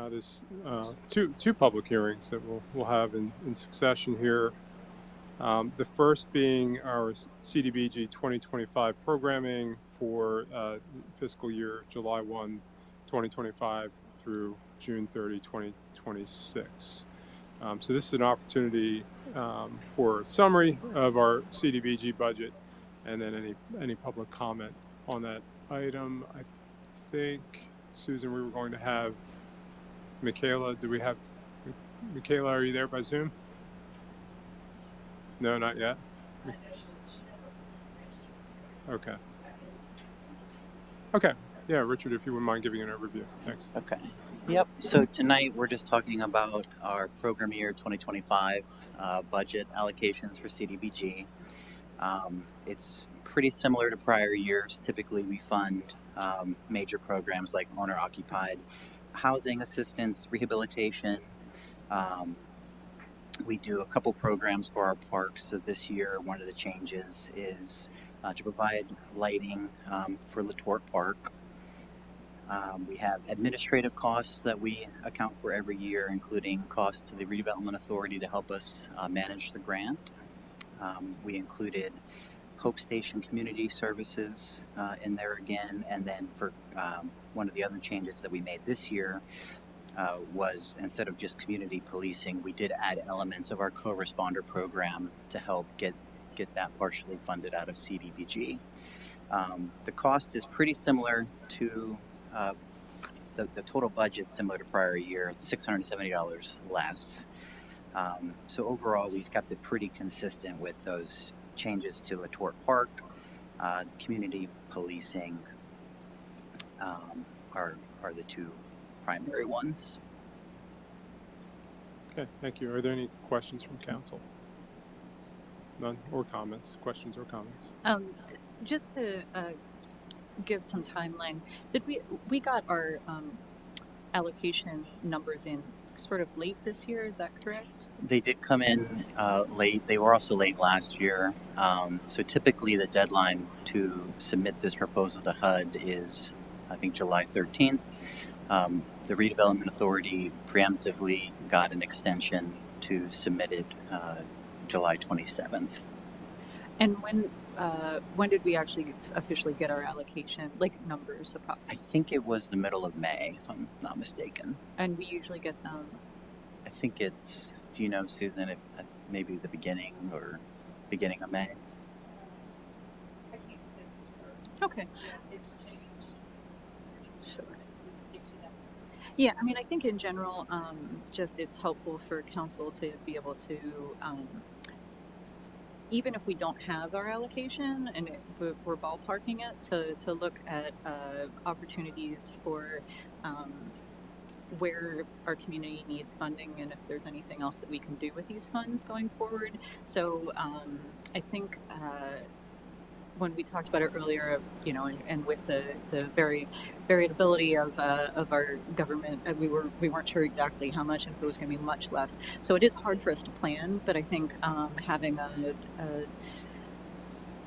There's two public hearings that we'll have in succession here. The first being our CDBG 2025 programming for fiscal year July 1, 2025 through June 30, 2026. So this is an opportunity for a summary of our CDBG budget and then any public comment on that item. I think, Susan, we were going to have Michaela. Do we have Michaela? Are you there by Zoom? No, not yet. Okay. Okay. Yeah, Richard, if you wouldn't mind giving an overview. Thanks. Okay. Yep. So tonight we're just talking about our program year 2025 budget allocations for CDBG. It's pretty similar to prior years. Typically, we fund major programs like owner-occupied housing assistance, rehabilitation. We do a couple programs for our parks. So this year, one of the changes is to provide lighting for Letort Park. We have administrative costs that we account for every year, including costs to the Redevelopment Authority to help us manage the grant. We included Hope Station Community Services in there again, and then for one of the other changes that we made this year was instead of just community policing, we did add elements of our co-responder program to help get that partially funded out of CDBG. The cost is pretty similar to the total budget, similar to prior year. It's $670 less. So overall, we've kept it pretty consistent with those changes to Letort Park. Community policing are the two primary ones. Okay, thank you. Are there any questions from council? None, or comments? Questions or comments? Just to give some timeline, we got our allocation numbers in sort of late this year? Is that correct? They did come in late. They were also late last year. So typically the deadline to submit this proposal to HUD is, I think, July 13th. The Redevelopment Authority preemptively got an extension to submit it July 27th. And when did we actually officially get our allocation, like numbers approximately? I think it was the middle of May, if I'm not mistaken. And we usually get them? I think it's, do you know, Susan, if maybe the beginning of May? I can't say for certain. Okay. It's changed. Sure. Get you that. Yeah, I mean, I think in general, just it's helpful for council to be able to, even if we don't have our allocation and we're ballparking it, to look at opportunities for where our community needs funding and if there's anything else that we can do with these funds going forward. So I think when we talked about it earlier, you know, and with the very variability of our government, we weren't sure exactly how much and if it was going to be much less. So it is hard for us to plan, but I think having a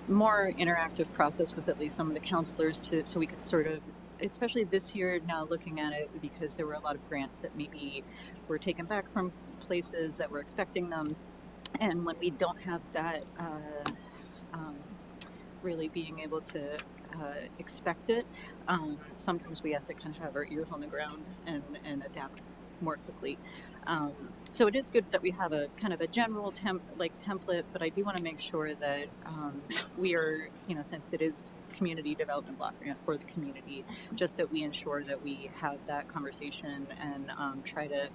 more interactive process with at least some of the counselors so we could sort of, especially this year now looking at it, because there were a lot of grants that maybe were taken back from places that were expecting them, and when we don't have that really being able to expect it, sometimes we have to kind of have our ears on the ground and adapt more quickly. So it is good that we have a kind of a general template, but I do want to make sure that we are, you know, since it is community development block grant for the community, just that we ensure that we have that conversation and try to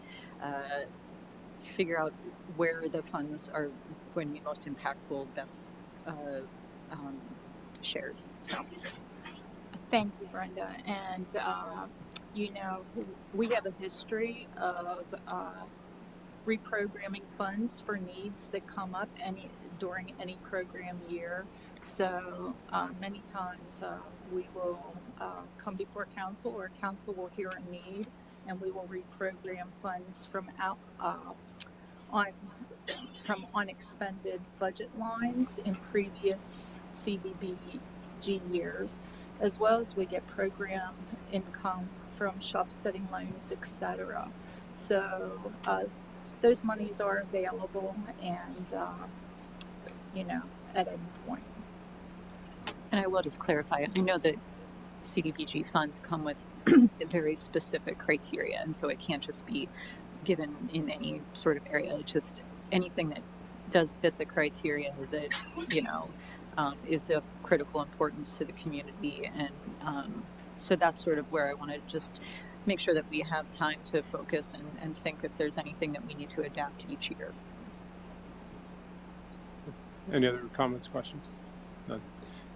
figure out where the funds are going to be most impactful, best shared. So. Thank you, Brenda. And, you know, we have a history of reprogramming funds for needs that come up during any program year. So many times we will come before council, or council will hear a need, and we will reprogram funds from unexpended budget lines in previous CDBG years, as well as we get program income from shop steading loans, etc. So those monies are available, and at any point. And I will just clarify, I know that CDBG funds come with very specific criteria, and so it can't just be given in any sort of area. It's just anything that does fit the criteria that, is of critical importance to the community. And so that's sort of where I want to just make sure that we have time to focus and think if there's anything that we need to adapt each year. Any other comments, questions? None.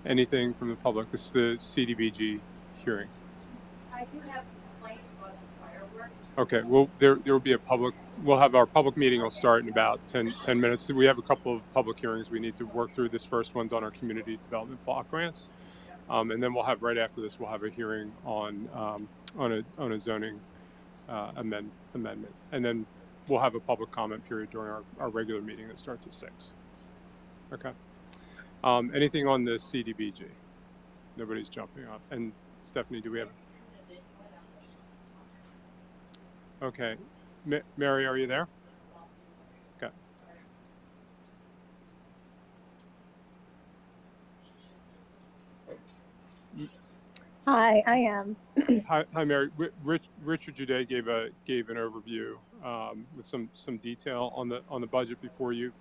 Anything from the public? This is the CDBG hearing. I do have complaints about the fireworks. Okay, well, there will be we'll have our public meeting will start in about 10 minutes. We have a couple of public hearings we need to work through. This first one's on our community development block grants. And then we'll have, right after this, we'll have a hearing on a zoning amendment. And then we'll have a public comment period during our regular meeting that starts at 6. Okay. Anything on the CDBG? Nobody's jumping up. And Stephanie, do we have? Okay. Mary, are you there? Okay. Hi, I am. Hi, Mary. Richard Jude gave an overview with some detail on the budget before you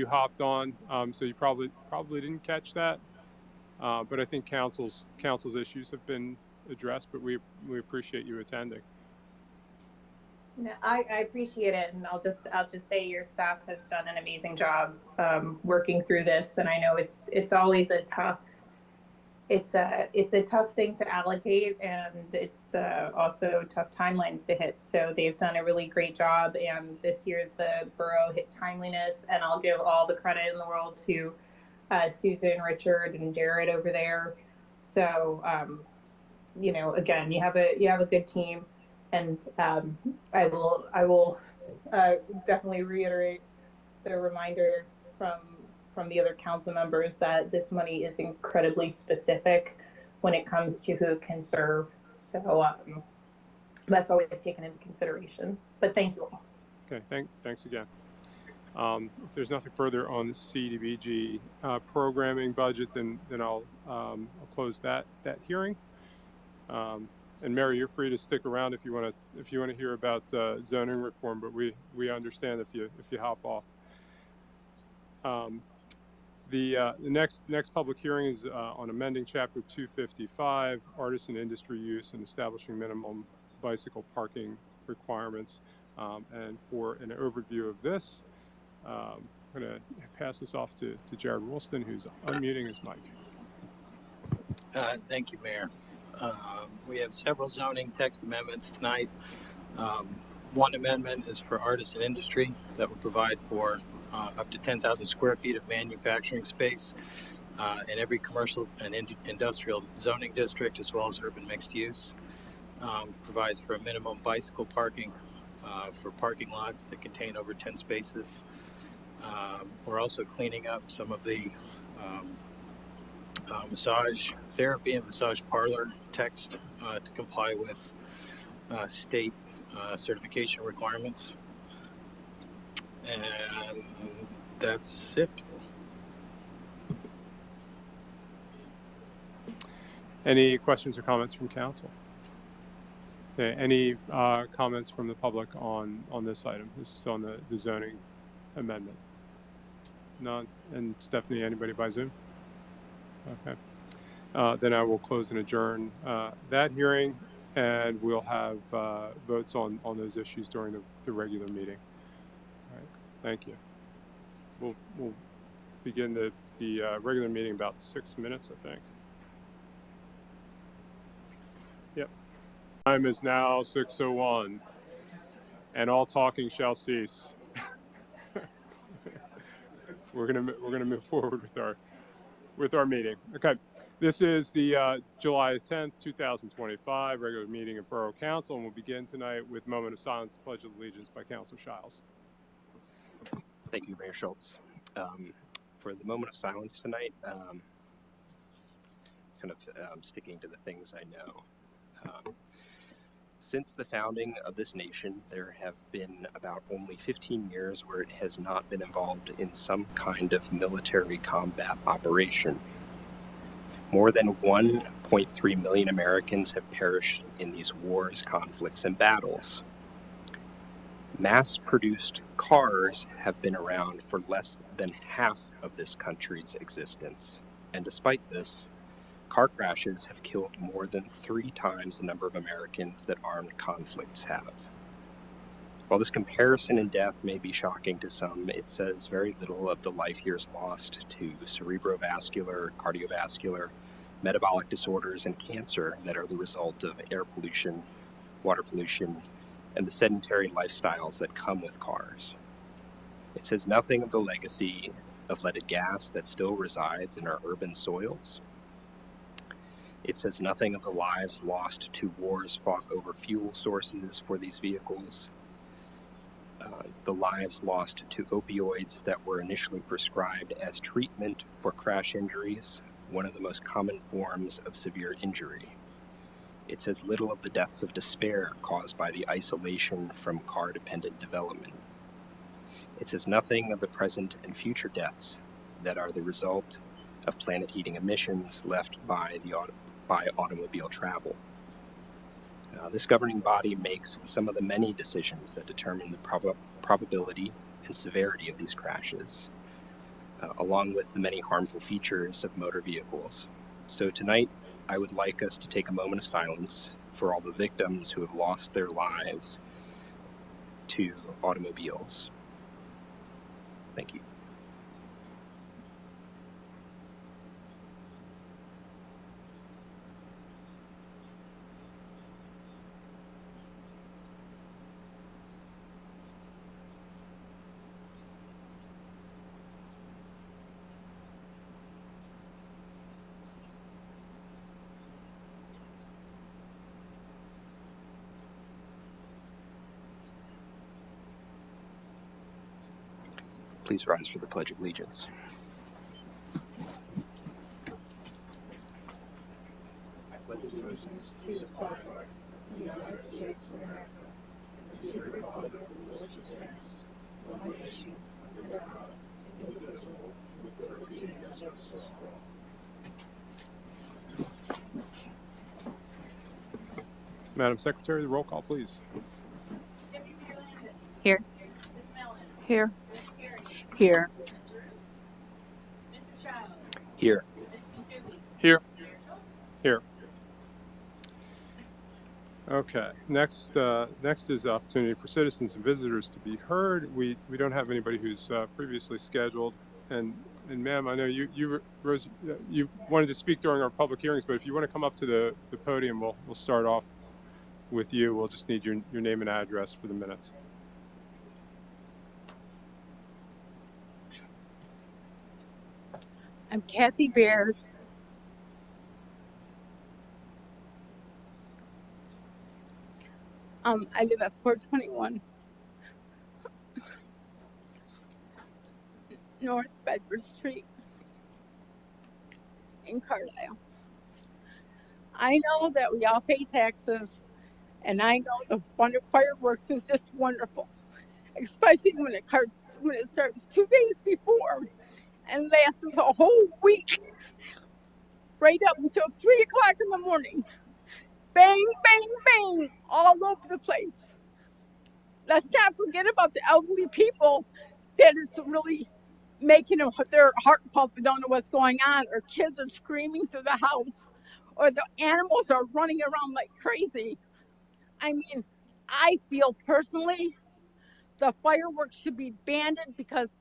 hopped on. So you probably didn't catch that. But I think council's issues have been addressed. But we appreciate you attending. No, I appreciate it, and I'll just say your staff has done an amazing job working through this, and I know it's always a tough thing to allocate, and it's also tough timelines to hit. So they've done a really great job, and this year the borough hit timeliness, and I'll give all the credit in the world to Susan, Richard, and Jared over there. So again, you have a good team. And I will definitely reiterate the reminder from the other council members that this money is incredibly specific when it comes to who can serve. So that's always taken into consideration. But thank you all. Okay, thanks again. If there's nothing further on the CDBG programming budget, then I'll close that hearing. And Mary, you're free to stick around if you want to hear about zoning reform, but we understand if you hop off. The next public hearing is on amending Chapter 255, artisan industry use and establishing minimum bicycle parking requirements. And for an overview of this, I'm going to pass this off to Jared Woolston, who's unmuting his mic. Thank you, Mayor. We have several zoning text amendments tonight. One amendment is for artisan industry that would provide for up to 10,000 square feet of manufacturing space in every commercial and industrial zoning district, as well as urban mixed use. Provides for a minimum bicycle parking for parking lots that contain over 10 spaces. We're also cleaning up some of the massage therapy and massage parlor text to comply with state certification requirements. And that's it. Any questions or comments from council? Okay, any comments from the public on this item? This is on the zoning amendment. None. And Stephanie, anybody by Zoom? Okay. Then I will close and adjourn that hearing, and we'll have votes on those issues during the regular meeting. All right. Thank you. We'll begin the regular meeting in about 6 minutes, I think. Yep. Time is now 6:01, and all talking shall cease. We're gonna move forward with our meeting. Okay, this is the July 10th, 2025 regular meeting of Borough Council, and we'll begin tonight with a moment of silence, Pledge of Allegiance by Councilor Shiles. Thank you, Mayor Schultz. For the moment of silence tonight, sticking to the things I know. Since the founding of this nation, there have been about only 15 years where it has not been involved in some kind of military combat operation. More than 1.3 million Americans have perished in these wars, conflicts, and battles. Mass-produced cars have been around for less than half of this country's existence, and despite this, car crashes have killed more than 3 times the number of Americans that armed conflicts have. While this comparison in death may be shocking to some, it says very little of the life years lost to cerebrovascular, cardiovascular, metabolic disorders, and cancer that are the result of air pollution, water pollution, and the sedentary lifestyles that come with cars. It says nothing of the legacy of leaded gas that still resides in our urban soils. It says nothing of the lives lost to wars fought over fuel sources for these vehicles, the lives lost to opioids that were initially prescribed as treatment for crash injuries, one of the most common forms of severe injury. It says little of the deaths of despair caused by the isolation from car-dependent development. It says nothing of the present and future deaths that are the result of planet-heating emissions left by automobile travel. This governing body makes some of the many decisions that determine the probability and severity of these crashes, along with the many harmful features of motor vehicles. So tonight, I would like us to take a moment of silence for all the victims who have lost their lives to automobiles. Thank you. Please rise for the Pledge of Allegiance. Madam Secretary, the roll call, please. Here. Here. Here. Here. Here. Here. Okay. Next is the opportunity for citizens and visitors to be heard. We don't have anybody who's previously scheduled. And ma'am, I know you Rose, you wanted to speak during our public hearings, but if you want to come up to the podium, we'll start off with you. We'll just need your name and address for the minutes. I'm Kathy Baird. I live at 421 North Bedford Street in Carlisle. I know that we all pay taxes, and I know the fun of fireworks is just wonderful, especially when it starts 2 days before and lasts a whole week, right up until 3 o'clock in the morning. Bang, bang, bang, all over the place. Let's not forget about the elderly people that is really making their heart pump and don't know what's going on, or kids are screaming through the house, or the animals are running around like crazy. I mean, I feel personally the fireworks should be banned because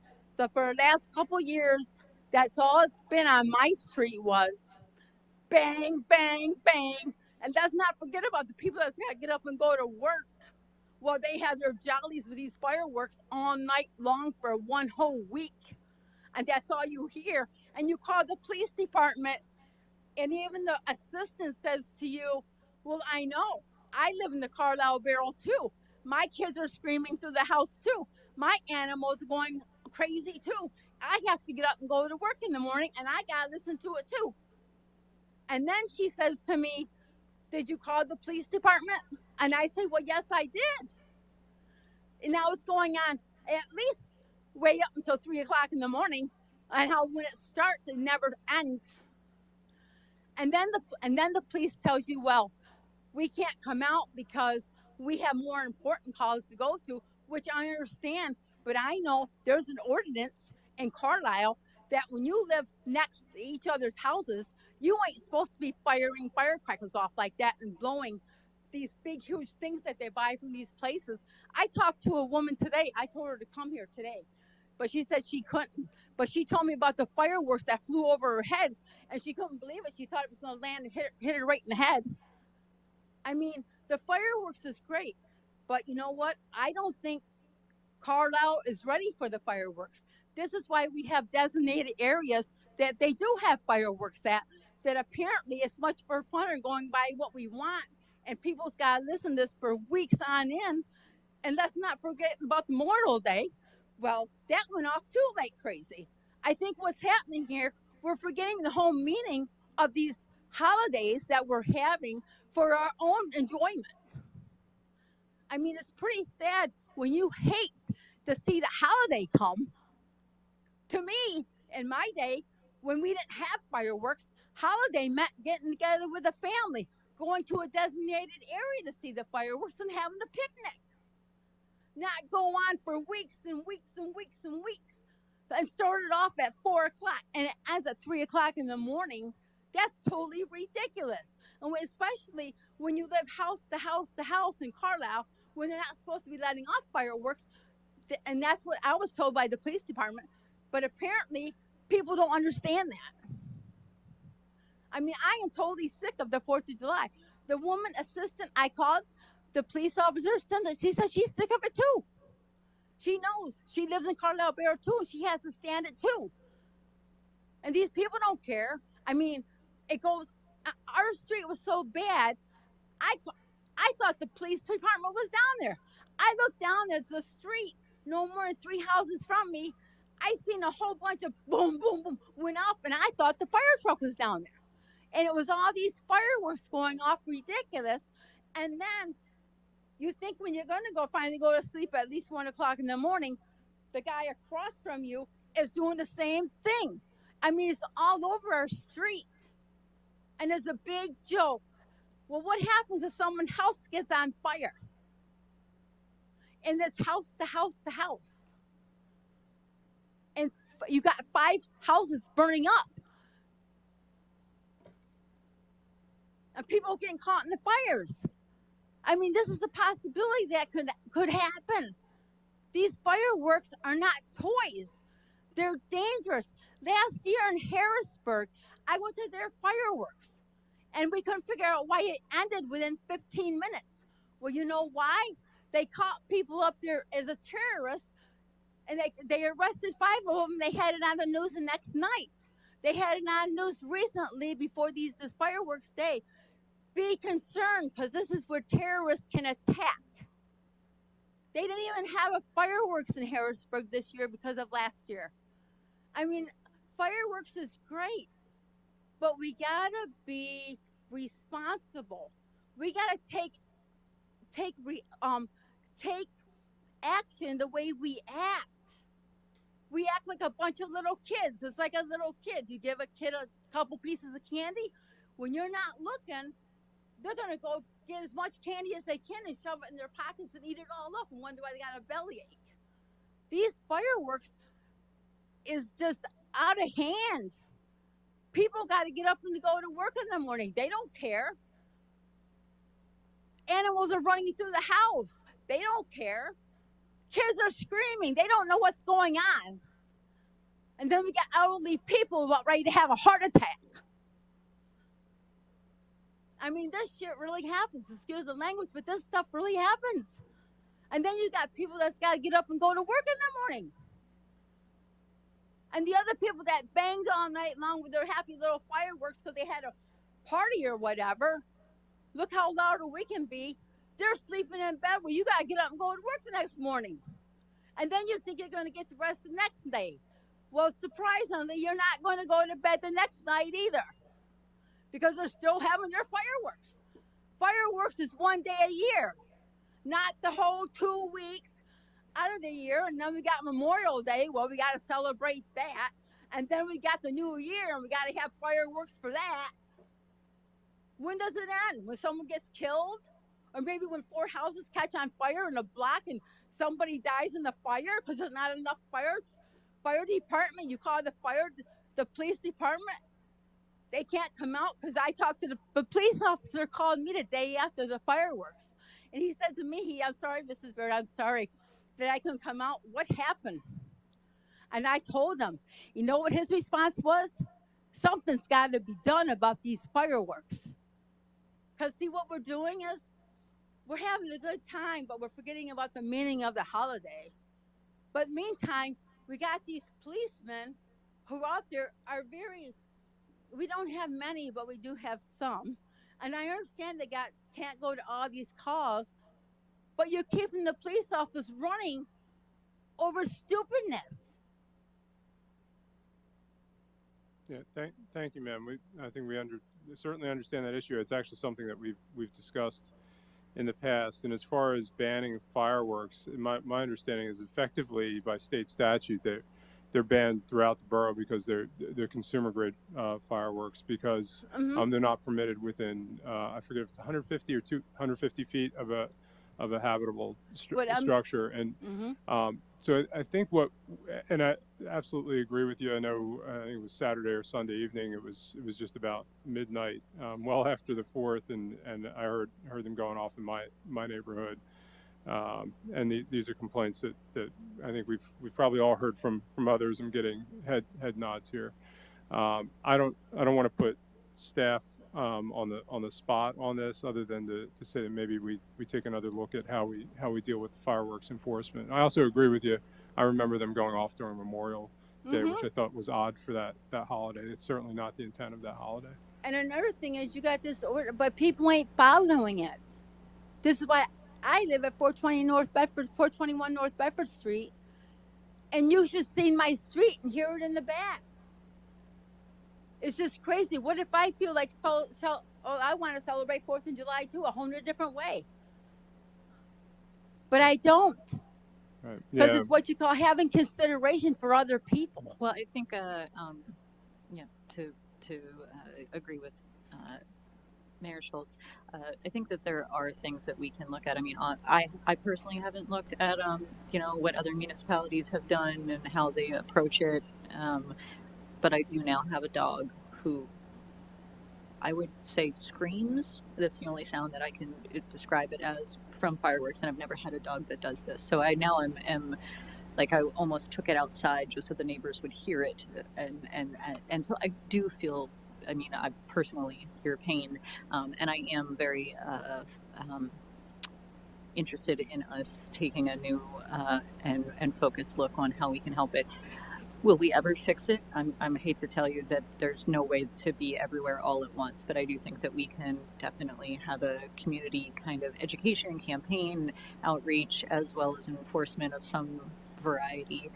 for the last couple years, that's all it's been on my street was bang, bang, bang. And let's not forget about the people that's got to get up and go to work while they have their jollies with these fireworks all night long for 1 whole week. And that's all you hear. And you call the police department, and even the assistant says to you, well, I know. I live in the Carlisle Barrel too. My kids are screaming through the house too. My animals are going crazy too. I have to get up and go to work in the morning, and I got to listen to it too. And then she says to me, did you call the police department? And I say, well, yes, I did. And that was going on at least way up until 3 o'clock in the morning. And how when it starts, it never ends. And then the police tells you, well, we can't come out because we have more important calls to go to, which I understand. But I know there's an ordinance in Carlisle that when you live next to each other's houses, you ain't supposed to be firing firecrackers off like that and blowing these big, huge things that they buy from these places. I talked to a woman today. I told her to come here today, but she said she couldn't. But she told me about the fireworks that flew over her head, and she couldn't believe it. She thought it was going to land and hit her right in the head. I mean, the fireworks is great, but you know what? I don't think Carlisle is ready for the fireworks. This is why we have designated areas that they do have fireworks at, that apparently it's much for fun or going by what we want. And people's got to listen to this for weeks on end. And let's not forget about the Memorial Day. Well, that went off too like crazy. I think what's happening here, we're forgetting the whole meaning of these holidays that we're having for our own enjoyment. I mean, it's pretty sad when you hate to see the holiday come. To me, in my day, when we didn't have fireworks, holiday meant getting together with a family, going to a designated area to see the fireworks and having a picnic. Not go on for weeks and weeks and weeks and weeks. And started off at 4 o'clock and it ends at 3 o'clock in the morning. That's totally ridiculous. And especially when you live house to house to house in Carlisle, when they're not supposed to be letting off fireworks. And that's what I was told by the police department. But apparently, people don't understand that. I mean, I am totally sick of the 4th of July. The woman assistant I called, the police officer, she said she's sick of it too. She knows. She lives in Carlisle Borough too, and she has to stand it too. And these people don't care. I mean, it goes. Our street was so bad. I thought the police department was down there. I looked down. There's a street no more than 3 houses from me. I seen a whole bunch of boom, boom, boom went off, and I thought the fire truck was down there. And it was all these fireworks going off, ridiculous. And then you think when you're going to finally go to sleep at least 1 o'clock in the morning, the guy across from you is doing the same thing. I mean, it's all over our street. And it's a big joke. Well, what happens if someone's house gets on fire? And it's house to house to house. And you got 5 houses burning up. And people getting caught in the fires. I mean, this is a possibility that could happen. These fireworks are not toys. They're dangerous. Last year in Harrisburg, I went to their fireworks, and we couldn't figure out why it ended within 15 minutes. Well, you know why? They caught people up there as a terrorist, and they arrested 5 of them. They had it on the news the next night. They had it on the news recently before this fireworks day. Be concerned, because this is where terrorists can attack. They didn't even have a fireworks in Harrisburg this year because of last year. I mean, fireworks is great, but we gotta be responsible. We gotta take action the way we act. We act like a bunch of little kids. It's like a little kid. You give a kid a couple pieces of candy. When you're not looking, they're going to go get as much candy as they can and shove it in their pockets and eat it all up and wonder why they got a bellyache. These fireworks is just out of hand. People got to get up and go to work in the morning. They don't care. Animals are running through the house. They don't care. Kids are screaming. They don't know what's going on. And then we got elderly people about ready to have a heart attack. I mean, this shit really happens. Excuse the language, but this stuff really happens. And then you got people that's got to get up and go to work in the morning. And the other people that banged all night long with their happy little fireworks because they had a party or whatever. Look how loud we can be. They're sleeping in bed. Well, you got to get up and go to work the next morning. And then you think you're going to get the rest the next day. Well, surprisingly, you're not going to go to bed the next night either, because they're still having their fireworks. Fireworks is one day a year, not the whole 2 weeks out of the year. And then we got Memorial Day. Well, we got to celebrate that. And then we got the New Year, and we got to have fireworks for that. When does it end? When someone gets killed? Or maybe when 4 houses catch on fire in a block and somebody dies in the fire because there's not enough fire department. You call the police department. They can't come out because I talked to the police officer called me the day after the fireworks. And he said to me, I'm sorry, Mrs. Bird, I'm sorry that I couldn't come out. What happened? And I told him, you know what his response was? Something's got to be done about these fireworks. Because see, what we're doing is we're having a good time, but we're forgetting about the meaning of the holiday. But meantime, we got these policemen who out there are we don't have many, but we do have some. And I understand they can't go to all these calls, but you're keeping the police officers running over stupidness. Yeah, thank you, ma'am. I think we certainly understand that issue. It's actually something that we've discussed in the past. And as far as banning fireworks, my understanding is effectively by state statute they're banned throughout the borough because they're consumer grade fireworks because they're not permitted within I forget if it's 150 or 250 feet of a habitable structure. And so I think and I absolutely agree with you. I know I think it was Saturday or Sunday evening. It was just about midnight, well after the 4th, and I heard them going off in my neighborhood. And these are complaints that I think we've probably all heard from others. I'm getting head nods here. I don't want to put staff on the spot on this, other than to say that maybe we take another look at how we deal with fireworks enforcement. I also agree with you. I remember them going off during Memorial Day, which I thought was odd for that holiday. It's certainly not the intent of that holiday. And another thing is you got this order, but people ain't following it. This is why I live at 421 North Bedford Street, and you should see my street and hear it in the back. It's just crazy. What if I feel like I want to celebrate 4th of July too, a whole different way? But I don't. Right. Because it's what you call having consideration for other people. Well, I think, to agree with Mayor Schultz, I think that there are things that we can look at. I mean, I personally haven't looked at, what other municipalities have done and how they approach it. But I do now have a dog who I would say screams. That's the only sound that I can describe it as from fireworks, and I've never had a dog that does this. So I now am like, I almost took it outside just so the neighbors would hear it, and so I do feel. I mean, I personally hear pain, and I am very interested in us taking a new and focused look on how we can help it. Will we ever fix it? I hate to tell you that there's no way to be everywhere all at once, but I do think that we can definitely have a community kind of education campaign, outreach, as well as enforcement of some variety,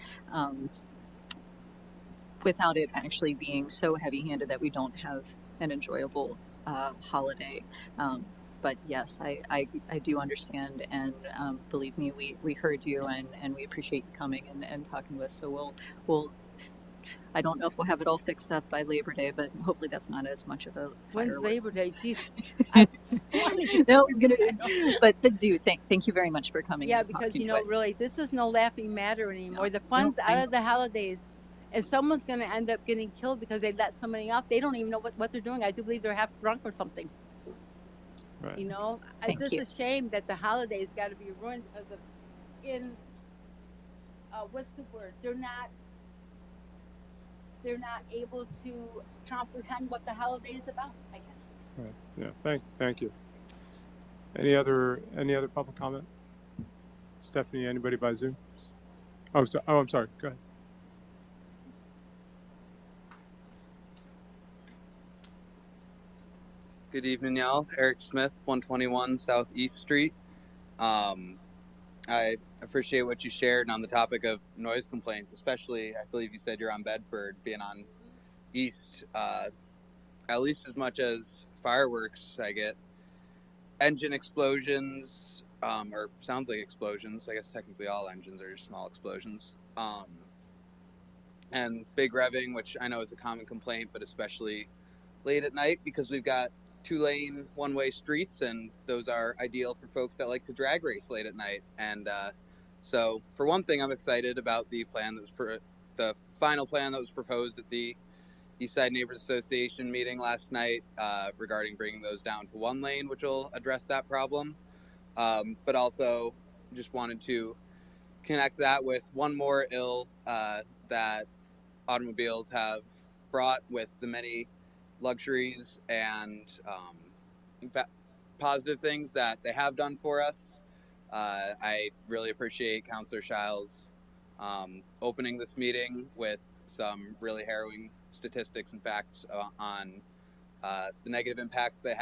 without it actually being so heavy-handed that we don't have an enjoyable holiday. But yes, I do understand, and believe me, we heard you, and we appreciate you coming and talking with us. So we'll I don't know if we'll have it all fixed up by Labor Day, but hopefully that's not as much of a When's Labor Day? Jeez. No, it's gonna be. But thank you very much for coming. Yeah, because really, this is no laughing matter anymore. The funds out of the holidays, and someone's going to end up getting killed because they let somebody off. They don't even know what they're doing. I do believe they're half drunk or something. Right. It's just a shame that the holidays got to be ruined because of what's the word? They're not able to comprehend what the holiday is about, I guess. Right. Yeah. Thank you. Any other public comment? Stephanie, anybody by Zoom? I'm sorry. Go ahead. Good evening, y'all. Eric Smith, 121 Southeast Street. I appreciate what you shared on the topic of noise complaints, especially, I believe you said you're on Bedford, being on East, at least as much as fireworks I get. engine explosions, or sounds like explosions. I guess technically all engines are just small explosions. And big revving, which I know is a common complaint, but especially late at night because we've got 2-lane one-way streets, and those are ideal for folks that like to drag race late at night. And so, for one thing, I'm excited about the plan that was the final plan that was proposed at the Eastside Neighbors Association meeting last night regarding bringing those down to 1 lane, which will address that problem. But also, just wanted to connect that with one more ill that automobiles have brought with the many luxuries and positive things that they have done for us. I really appreciate Councillor Shiles opening this meeting with some really harrowing statistics and facts on the negative impacts they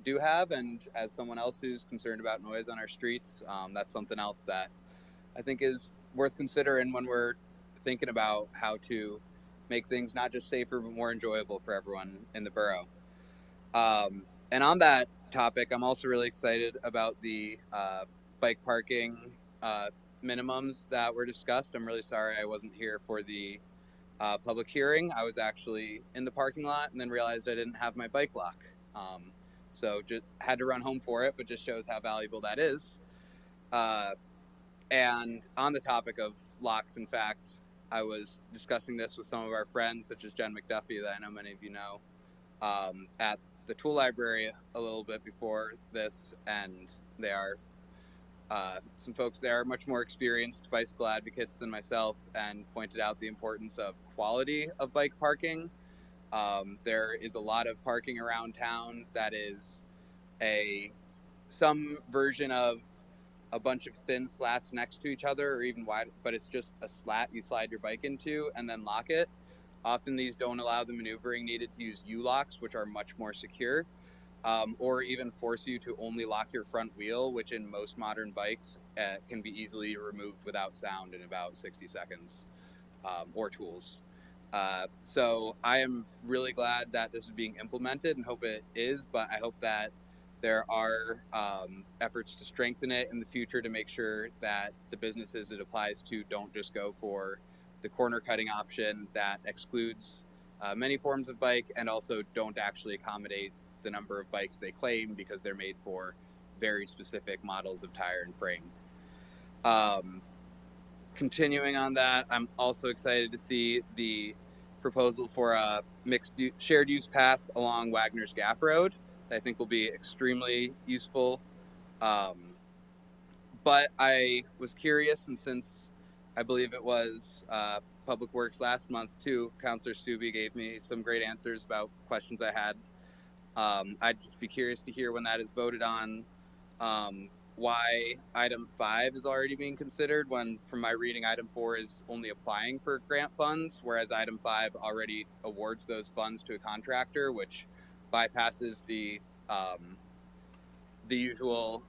do have, and as someone else who's concerned about noise on our streets, that's something else that I think is worth considering when we're thinking about how to make things not just safer but more enjoyable for everyone in the borough. And on that topic, I'm also really excited about the bike parking minimums that were discussed. I'm really sorry I wasn't here for the public hearing. I was actually in the parking lot and then realized I didn't have my bike lock. So just had to run home for it, but just shows how valuable that is. And on the topic of locks, in fact, I was discussing this with some of our friends, such as Jen McDuffie, that I know many of you know, at the tool library a little bit before this, and they are some folks there are much more experienced bicycle advocates than myself, and pointed out the importance of quality of bike parking. There is a lot of parking around town that is some version of a bunch of thin slats next to each other, or even wide, but it's just a slat you slide your bike into and then lock it. Often these don't allow the maneuvering needed to use U-locks, which are much more secure, or even force you to only lock your front wheel, which in most modern bikes can be easily removed without sound in about 60 seconds, or tools. So I am really glad that this is being implemented and hope it is, but I hope that there are efforts to strengthen it in the future to make sure that the businesses it applies to don't just go for the corner cutting option that excludes many forms of bike, and also don't actually accommodate the number of bikes they claim because they're made for very specific models of tire and frame. Continuing on that, I'm also excited to see the proposal for a shared use path along Wagner's Gap Road that I think will be extremely useful. But I was curious, and since I believe it was Public Works last month too, Councillor Stubbe gave me some great answers about questions I had. I'd just be curious to hear when that is voted on, why item 5 is already being considered when, from my reading, item 4 is only applying for grant funds, whereas item 5 already awards those funds to a contractor, which bypasses the usual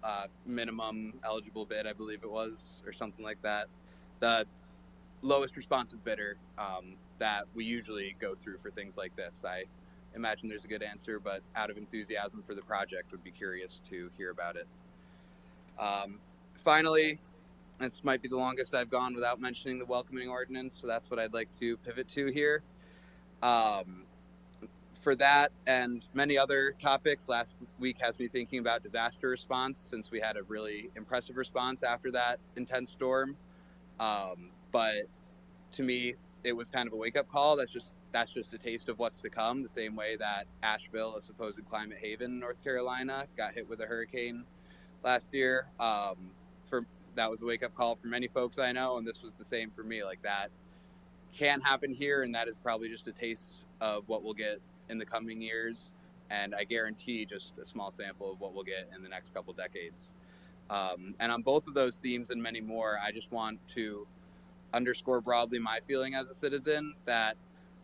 minimum eligible bid, I believe it was, or something like that. The lowest responsive bidder that we usually go through for things like this. I imagine there's a good answer, but out of enthusiasm for the project, would be curious to hear about it. Finally, this might be the longest I've gone without mentioning the welcoming ordinance, so that's what I'd like to pivot to here. For that and many other topics, last week has me thinking about disaster response, since we had a really impressive response after that intense storm. But to me, it was kind of a wake-up call. That's just a taste of what's to come, the same way that Asheville, a supposed climate haven in North Carolina, got hit with a hurricane last year. That was a wake-up call for many folks I know, and this was the same for me. Like, that can happen here, and that is probably just a taste of what we'll get in the coming years, and I guarantee just a small sample of what we'll get in the next couple decades. And on both of those themes and many more, I just want to underscore broadly my feeling as a citizen that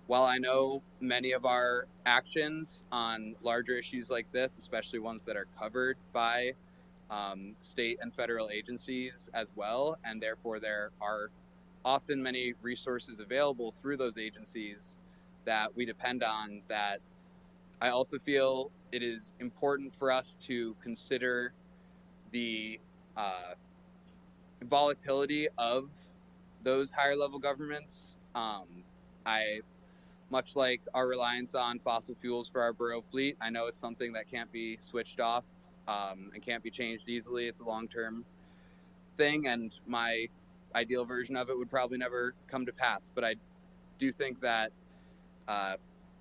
while I know many of our actions on larger issues like this, especially ones that are covered by state and federal agencies as well, and therefore there are often many resources available through those agencies that we depend on, that I also feel it is important for us to consider the volatility of those higher level governments. I much like our reliance on fossil fuels for our borough fleet, I know it's something that can't be switched off and can't be changed easily. It's a long term thing, and my ideal version of it would probably never come to pass. But I do think that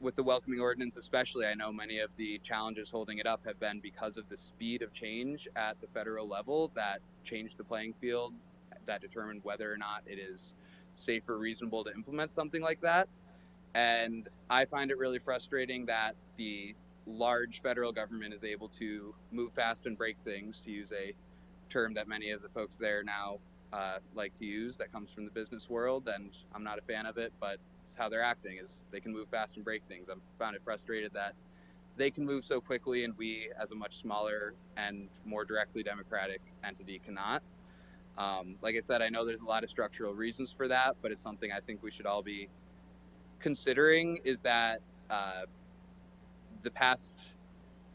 with the welcoming ordinance, especially, I know many of the challenges holding it up have been because of the speed of change at the federal level that changed the playing field, that determined whether or not it is safe or reasonable to implement something like that. And I find it really frustrating that the large federal government is able to move fast and break things, to use a term that many of the folks there now like to use that comes from the business world. And I'm not a fan of it, but it's how they're acting, is they can move fast and break things. I've found it frustrated that they can move so quickly and we, as a much smaller and more directly democratic entity, cannot. Like I said, I know there's a lot of structural reasons for that, but it's something I think we should all be considering, is that the past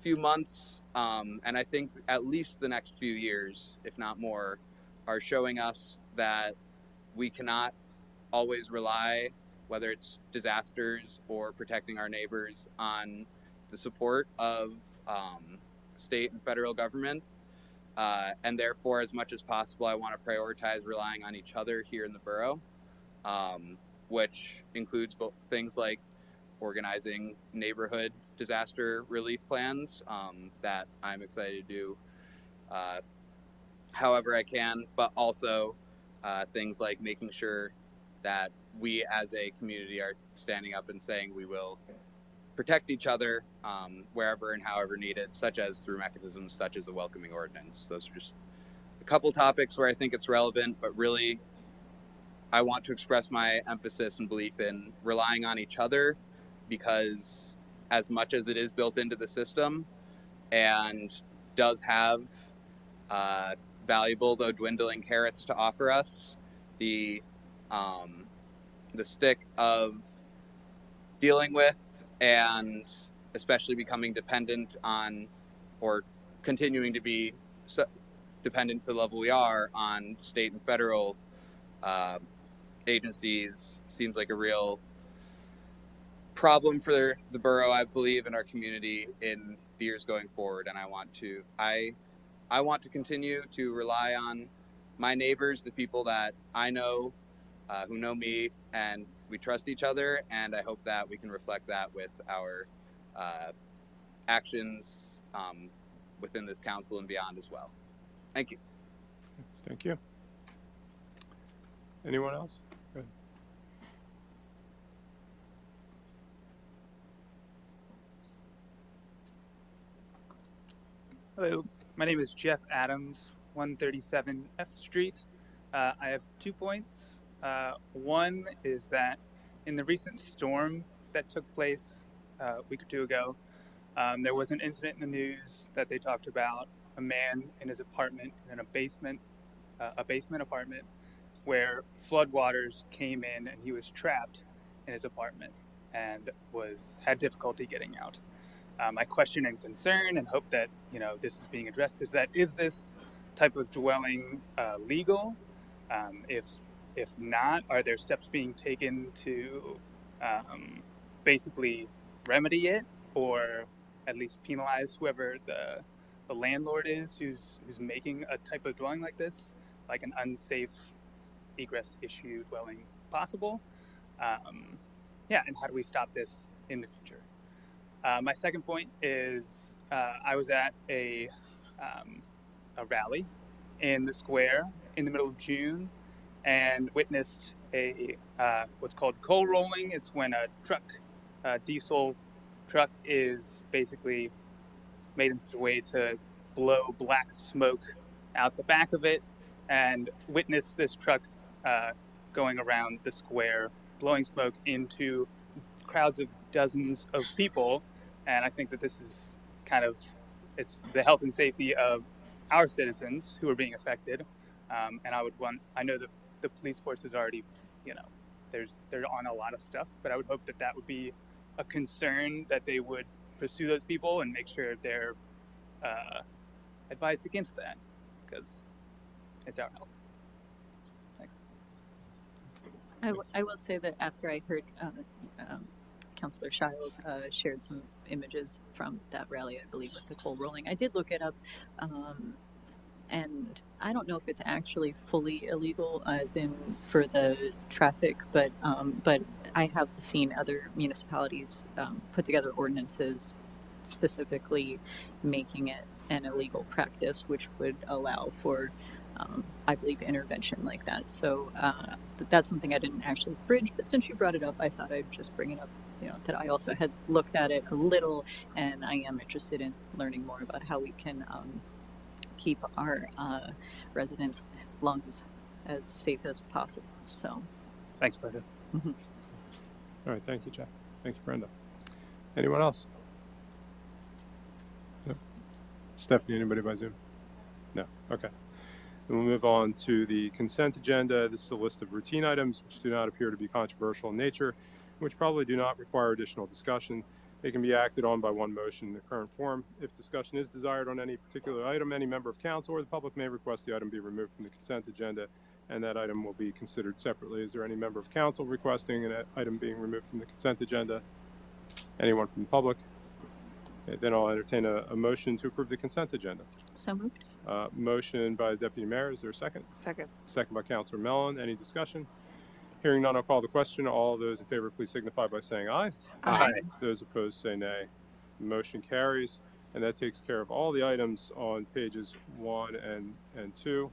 few months, and I think at least the next few years, if not more, are showing us that we cannot always rely, whether it's disasters or protecting our neighbors, on the support of state and federal government. And therefore, as much as possible, I want to prioritize relying on each other here in the borough, which includes both things like organizing neighborhood disaster relief plans that I'm excited to do however I can, but also things like making sure that we as a community are standing up and saying we will protect each other wherever and however needed, such as through mechanisms such as a welcoming ordinance. Those are just a couple topics where I think it's relevant, but really I want to express my emphasis and belief in relying on each other, because as much as it is built into the system and does have valuable though dwindling carrots to offer us, the stick of dealing with and especially becoming dependent on, or continuing to be dependent to the level we are on, state and federal agencies seems like a real problem for the borough, I believe, in our community in the years going forward. And I want to continue to rely on my neighbors, the people that I know, who know me, and we trust each other. And I hope that we can reflect that with our actions within this council and beyond as well. Thank you. Thank you. Anyone else? Go ahead. Hello, my name is Jeff Adams, 137 F Street. I have 2 points. One is that in the recent storm that took place a week or two ago, there was an incident in the news that they talked about a man in his apartment, in a basement apartment, where floodwaters came in and he was trapped in his apartment and had difficulty getting out. My question and concern, and hope that this is being addressed, is this type of dwelling legal? If not, are there steps being taken to basically remedy it, or at least penalize whoever the landlord is who's making a type of dwelling like this, like an unsafe egress issue dwelling possible? And how do we stop this in the future? My second point is I was at a rally in the square in the middle of June and witnessed a what's called coal rolling. It's when a diesel truck is basically made in such a way to blow black smoke out the back of it, and witnessed this truck going around the square, blowing smoke into crowds of dozens of people. And I think that this is it's the health and safety of our citizens who are being affected. And I know that the police force is already, they're on a lot of stuff, but I would hope that would be a concern that they would pursue those people and make sure they're advised against that, because it's our health. Thanks. I will say that after I heard Councillor Shiles shared some images from that rally, I believe, with the coal rolling, I did look it up, and I don't know if it's actually fully illegal, as in for the traffic, but I have seen other municipalities put together ordinances specifically making it an illegal practice, which would allow for, I believe, intervention like that. So that's something I didn't actually bridge, but since you brought it up, I thought I'd just bring it up. That I also had looked at it a little, and I am interested in learning more about how we can keep our residents' lungs as safe as possible. So, Thanks, Brenda. All right, thank you, Jack. Thank you, Brenda. Anyone else? No. Stephanie, anybody by Zoom? No. Okay. Then we'll move on to the consent agenda. This is a list of routine items which do not appear to be controversial in nature, which probably do not require additional discussion. They can be acted on by one motion in the current form. If discussion is desired on any particular item, any member of council or the public may request the item be removed from the consent agenda, and that item will be considered separately. Is there any member of council requesting an item being removed from the consent agenda? Anyone from the public? Okay, then I'll entertain a motion to approve the consent agenda. so moved. Motion by the Deputy Mayor. Is there a second? Second. Second by Councilor Mellon. Any discussion? Hearing none, I'll call the question. All those in favor, please signify by saying aye. Aye. Those opposed say nay. Motion carries, and that takes care of all the items on pages 1 and 2.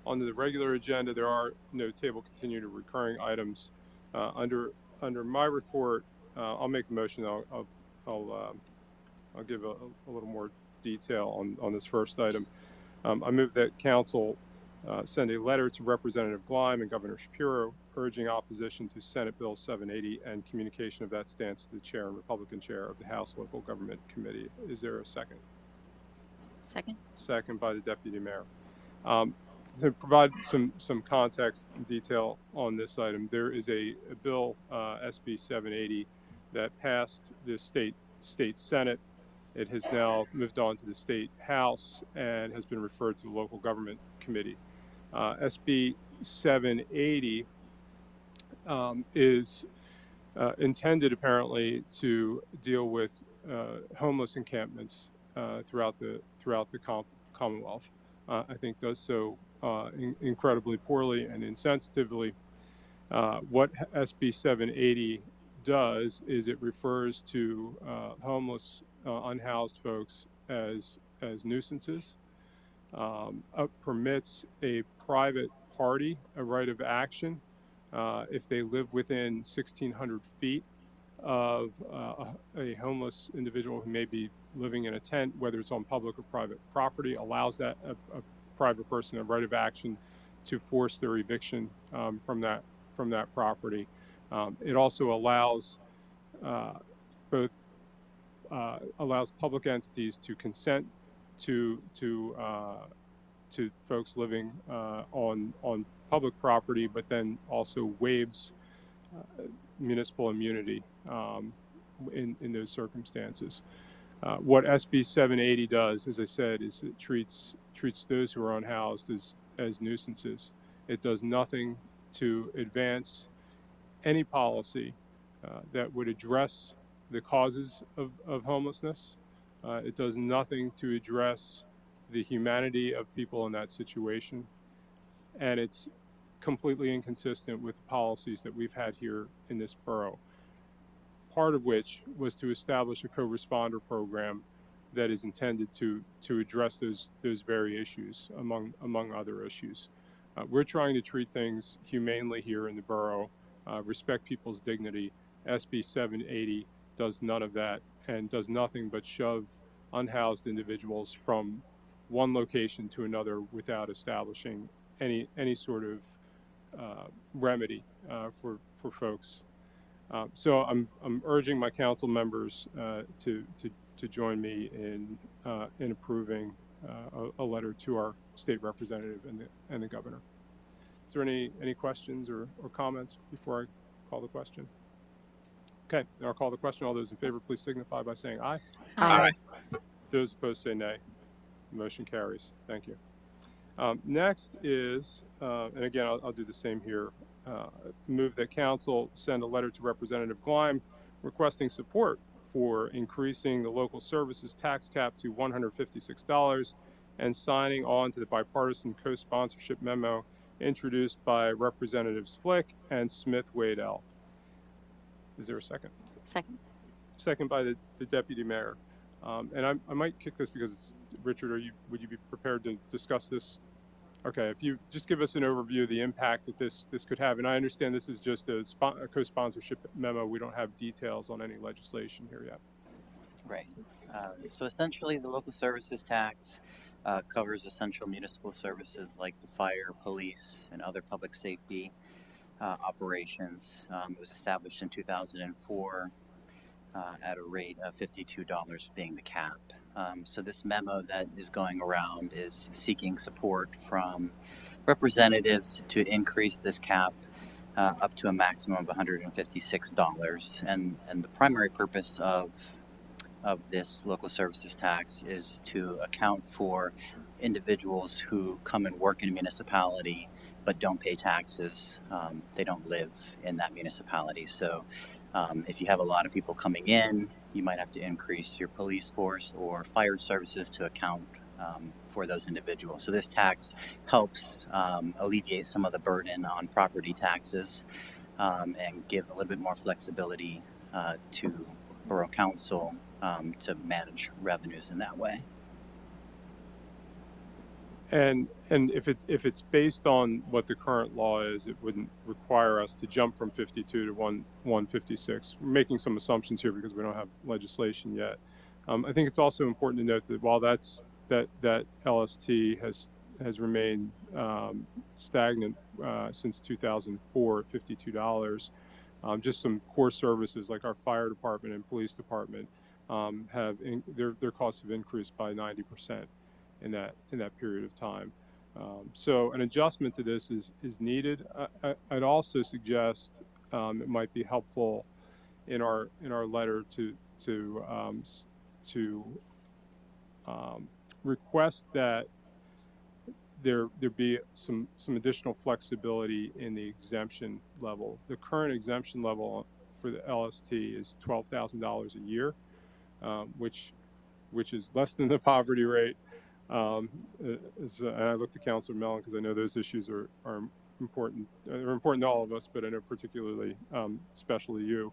On the regular agenda, there are no table continued or recurring items. Under my report, I'll make the motion. I'll give a little more detail on this first item. I move that council send a letter to Representative Gleim and Governor Shapiro urging opposition to Senate Bill 780 and communication of that stance to the chair and Republican chair of the House Local Government Committee. Is there a second? Second. Second by the Deputy Mayor. To provide some context and detail on this item, there is a bill, SB 780, that passed the state Senate. It has now moved on to the state House and has been referred to the Local Government Committee. SB 780 is intended apparently to deal with homeless encampments throughout the Commonwealth. I think does so incredibly poorly and insensitively. What SB 780 does is it refers to homeless, unhoused folks as nuisances. Permits a private party a right of action if they live within 1,600 feet of a homeless individual who may be living in a tent, whether it's on public or private property, allows that a private person a right of action to force their eviction from that property. It also allows allows public entities to consent to folks living on public property, but then also waives municipal immunity in those circumstances. What SB 780 does, as I said, is it treats those who are unhoused as nuisances. It does nothing to advance any policy that would address the causes of homelessness. It does nothing to address the humanity of people in that situation. And it's completely inconsistent with the policies that we've had here in this borough. Part of which was to establish a co-responder program that is intended to address those very issues, among other issues. We're trying to treat things humanely here in the borough, respect people's dignity. SB 780 does none of that and does nothing but shove unhoused individuals from one location to another without establishing any sort of remedy for folks. So I'm urging my council members to join me in approving a letter to our state representative and the governor. Is there any questions or comments before I call the question? Okay, I'll call the question. All those in favor, please signify by saying aye. Aye. Those opposed say nay. The motion carries. Thank you. Next is, and again, I'll do the same here, move that council send a letter to Representative Gleim requesting support for increasing the local services tax cap to $156 and signing on to the bipartisan co-sponsorship memo introduced by Representatives Flick and Smith-Waddell. Is there a second? Second. Second by the Deputy Mayor. And I might kick this because it's, Richard, would you be prepared to discuss this? Okay, if you just give us an overview of the impact that this could have, and I understand this is just a co-sponsorship memo. We don't have details on any legislation here yet. Right. So essentially, the local services tax covers essential municipal services like the fire, police, and other public safety operations. It was established in 2004 at a rate of $52 being the cap. So this memo that is going around is seeking support from representatives to increase this cap up to a maximum of $156. And the primary purpose of this local services tax is to account for individuals who come and work in a municipality but don't pay taxes. They don't live in that municipality. So if you have a lot of people coming in, you might have to increase your police force or fire services to account for those individuals. So this tax helps alleviate some of the burden on property taxes and give a little bit more flexibility to Borough Council to manage revenues in that way. And if it's based on what the current law is, it wouldn't require us to jump from 52 to 156. We're making some assumptions here because we don't have legislation yet. I think it's also important to note that while that LST has remained stagnant since 2004 at $52, just some core services like our fire department and police department their costs have increased by 90%. In that period of time, so an adjustment to this is needed. I'd also suggest it might be helpful in our letter to request that there be some additional flexibility in the exemption level. The current exemption level for the LST is $12,000 a year, which is less than the poverty rate. And I look to Councilor Mellon because I know those issues are important. They're important to all of us, but I know particularly especially you.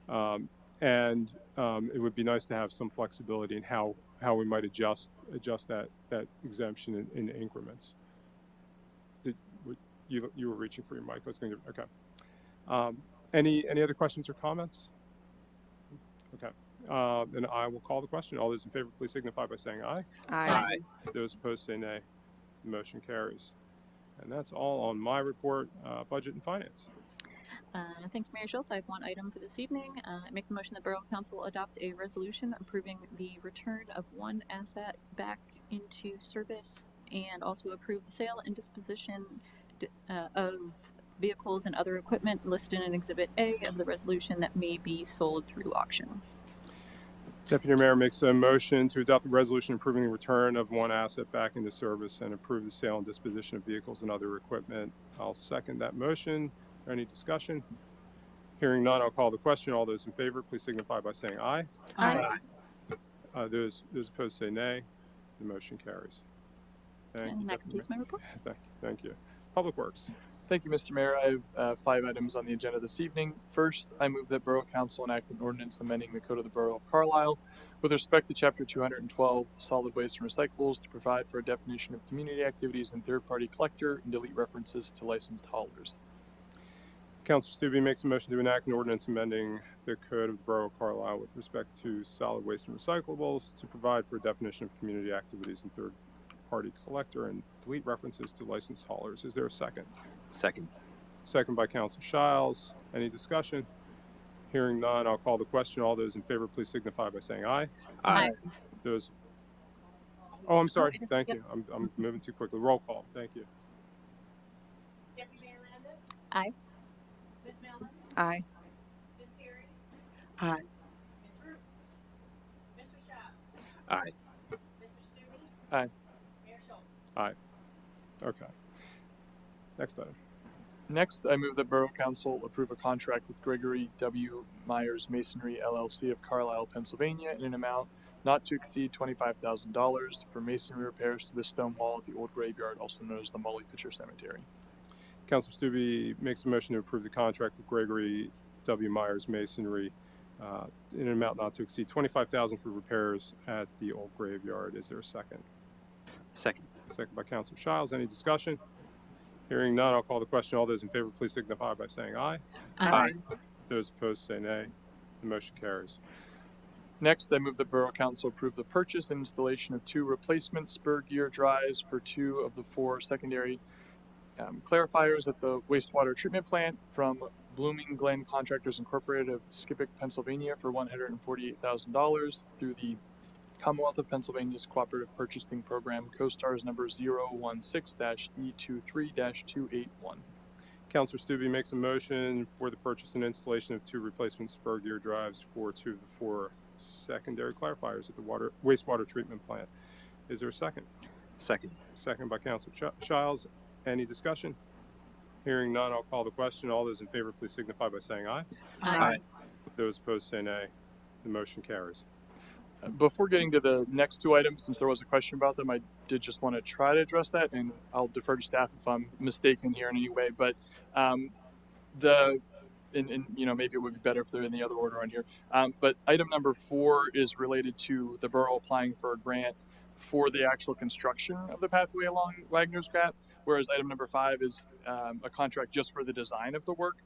And it would be nice to have some flexibility in how we might adjust that exemption in increments. You were reaching for your mic. I was going to. Okay. Any other questions or comments? Okay. Then I will call the question. All those in favor, please signify by saying aye. Aye. Those opposed say nay. The motion carries. And that's all on my report, budget and finance. Thank you, Mayor Schultz. I have one item for this evening. I make the motion that Borough Council adopt a resolution approving the return of one asset back into service and also approve the sale and disposition of vehicles and other equipment listed in Exhibit A of the resolution that may be sold through auction. Deputy Mayor makes a motion to adopt a resolution approving the return of one asset back into service and approve the sale and disposition of vehicles and other equipment. I'll second that motion. Any discussion? Hearing none, I'll call the question. All those in favor, please signify by saying aye. Aye. Those opposed say nay. The motion carries. And that completes my report. Thank you. Public Works. Thank you, Mr. Mayor. I have 5 items on the agenda this evening. First, I move that Borough Council enact an ordinance amending the Code of the Borough of Carlisle with respect to Chapter 212, Solid Waste and Recyclables, to provide for a definition of community activities and third-party collector and delete references to licensed haulers. Councilor Stubbe makes a motion to enact an ordinance amending the Code of the Borough of Carlisle with respect to solid waste and recyclables to provide for a definition of community activities and third-party collector and delete references to licensed haulers. Is there a second? Second. Second by Councilor Shiles. Any discussion? Hearing none, I'll call the question. All those in favor, please signify by saying aye. Aye. Those. Oh, I'm sorry. it is. Thank Yep. you. I'm moving too quickly. Roll call. Thank you. Deputy Mayor Landis? Aye. Ms. Mellon? Aye. Ms. Perry? Aye. Aye. Aye. Aye. Okay. Next item. Next, I move that Borough Council approve a contract with Gregory W. Myers Masonry LLC of Carlisle, Pennsylvania, in an amount not to exceed $25,000 for masonry repairs to the stone wall at the old graveyard, also known as the Molly Pitcher Cemetery. Councilor Stube makes a motion to approve the contract with Gregory W. Myers Masonry in an amount not to exceed $25,000 for repairs at the old graveyard. Is there a second? Second. Second by Councilor Shiles. Any discussion? Hearing none, I'll call the question. All those in favor, please signify by saying aye. Aye. Those opposed say nay. The motion carries. Next, I move that Borough Council approve the purchase and installation of 2 replacement spur gear drives for 2 of the 4 secondary clarifiers at the wastewater treatment plant from Blooming Glen Contractors Incorporated of Skippack, Pennsylvania for $148,000 through the Commonwealth of Pennsylvania's Cooperative Purchasing Program, CoSTARS number 016-E23-281. Councilor Stube makes a motion for the purchase and installation of 2 replacement spur gear drives for 2 of the 4 secondary clarifiers at the wastewater treatment plant. Is there a second? Second. Second by Councilor Shiles. Any discussion? Hearing none, I'll call the question. All those in favor, please signify by saying aye. Aye. Those opposed say nay. The motion carries. Before getting to the next 2 items, since there was a question about them, I did just want to try to address that, and I'll defer to staff if I'm mistaken here in any way. But maybe it would be better if they're in the other order on here. But item number 4 is related to the borough applying for a grant for the actual construction of the pathway along Wagner's Gap, whereas item number 5 is a contract just for the design of the work.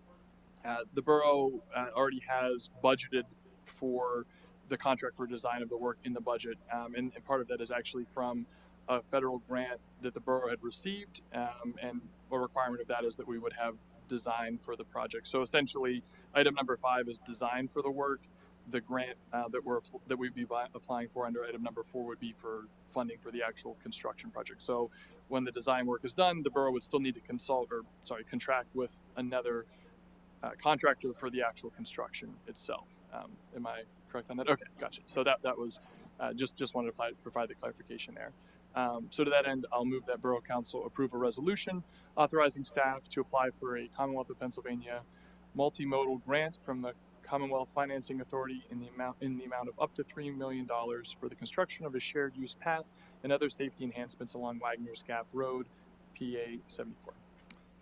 The borough already has budgeted for the contract for design of the work in the budget, and part of that is actually from a federal grant that the borough had received, and a requirement of that is that we would have design for the project. So essentially, item number 5 is design for the work. The grant that we'd be applying for under item number 4 would be for funding for the actual construction project. So when the design work is done, the borough would still need to contract with another contractor for the actual construction itself. Am I correct on that? Okay, gotcha. So that was just wanted to provide the clarification there. So to that end, I'll move that Borough Council approve a resolution authorizing staff to apply for a Commonwealth of Pennsylvania multimodal grant from the Commonwealth Financing Authority in the amount of up to $3 million for the construction of a shared use path and other safety enhancements along Wagner's Gap Road, PA 74.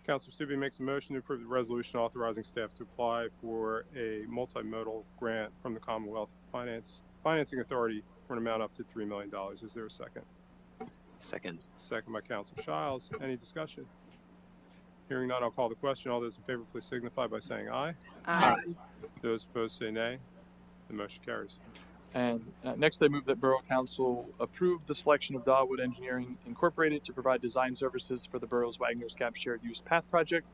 Councilor Stube makes a motion to approve the resolution authorizing staff to apply for a multimodal grant from the Commonwealth Financing Authority for an amount up to $3 million. Is there a second? Second. Second by Councilor Shiles. Any discussion? Hearing none, I'll call the question. All those in favor, please signify by saying aye. Aye. Those opposed say nay. The motion carries. And next, I move that Borough Council approve the selection of Dawood Engineering Incorporated to provide design services for the borough's Wagner's Gap Shared Use Path project.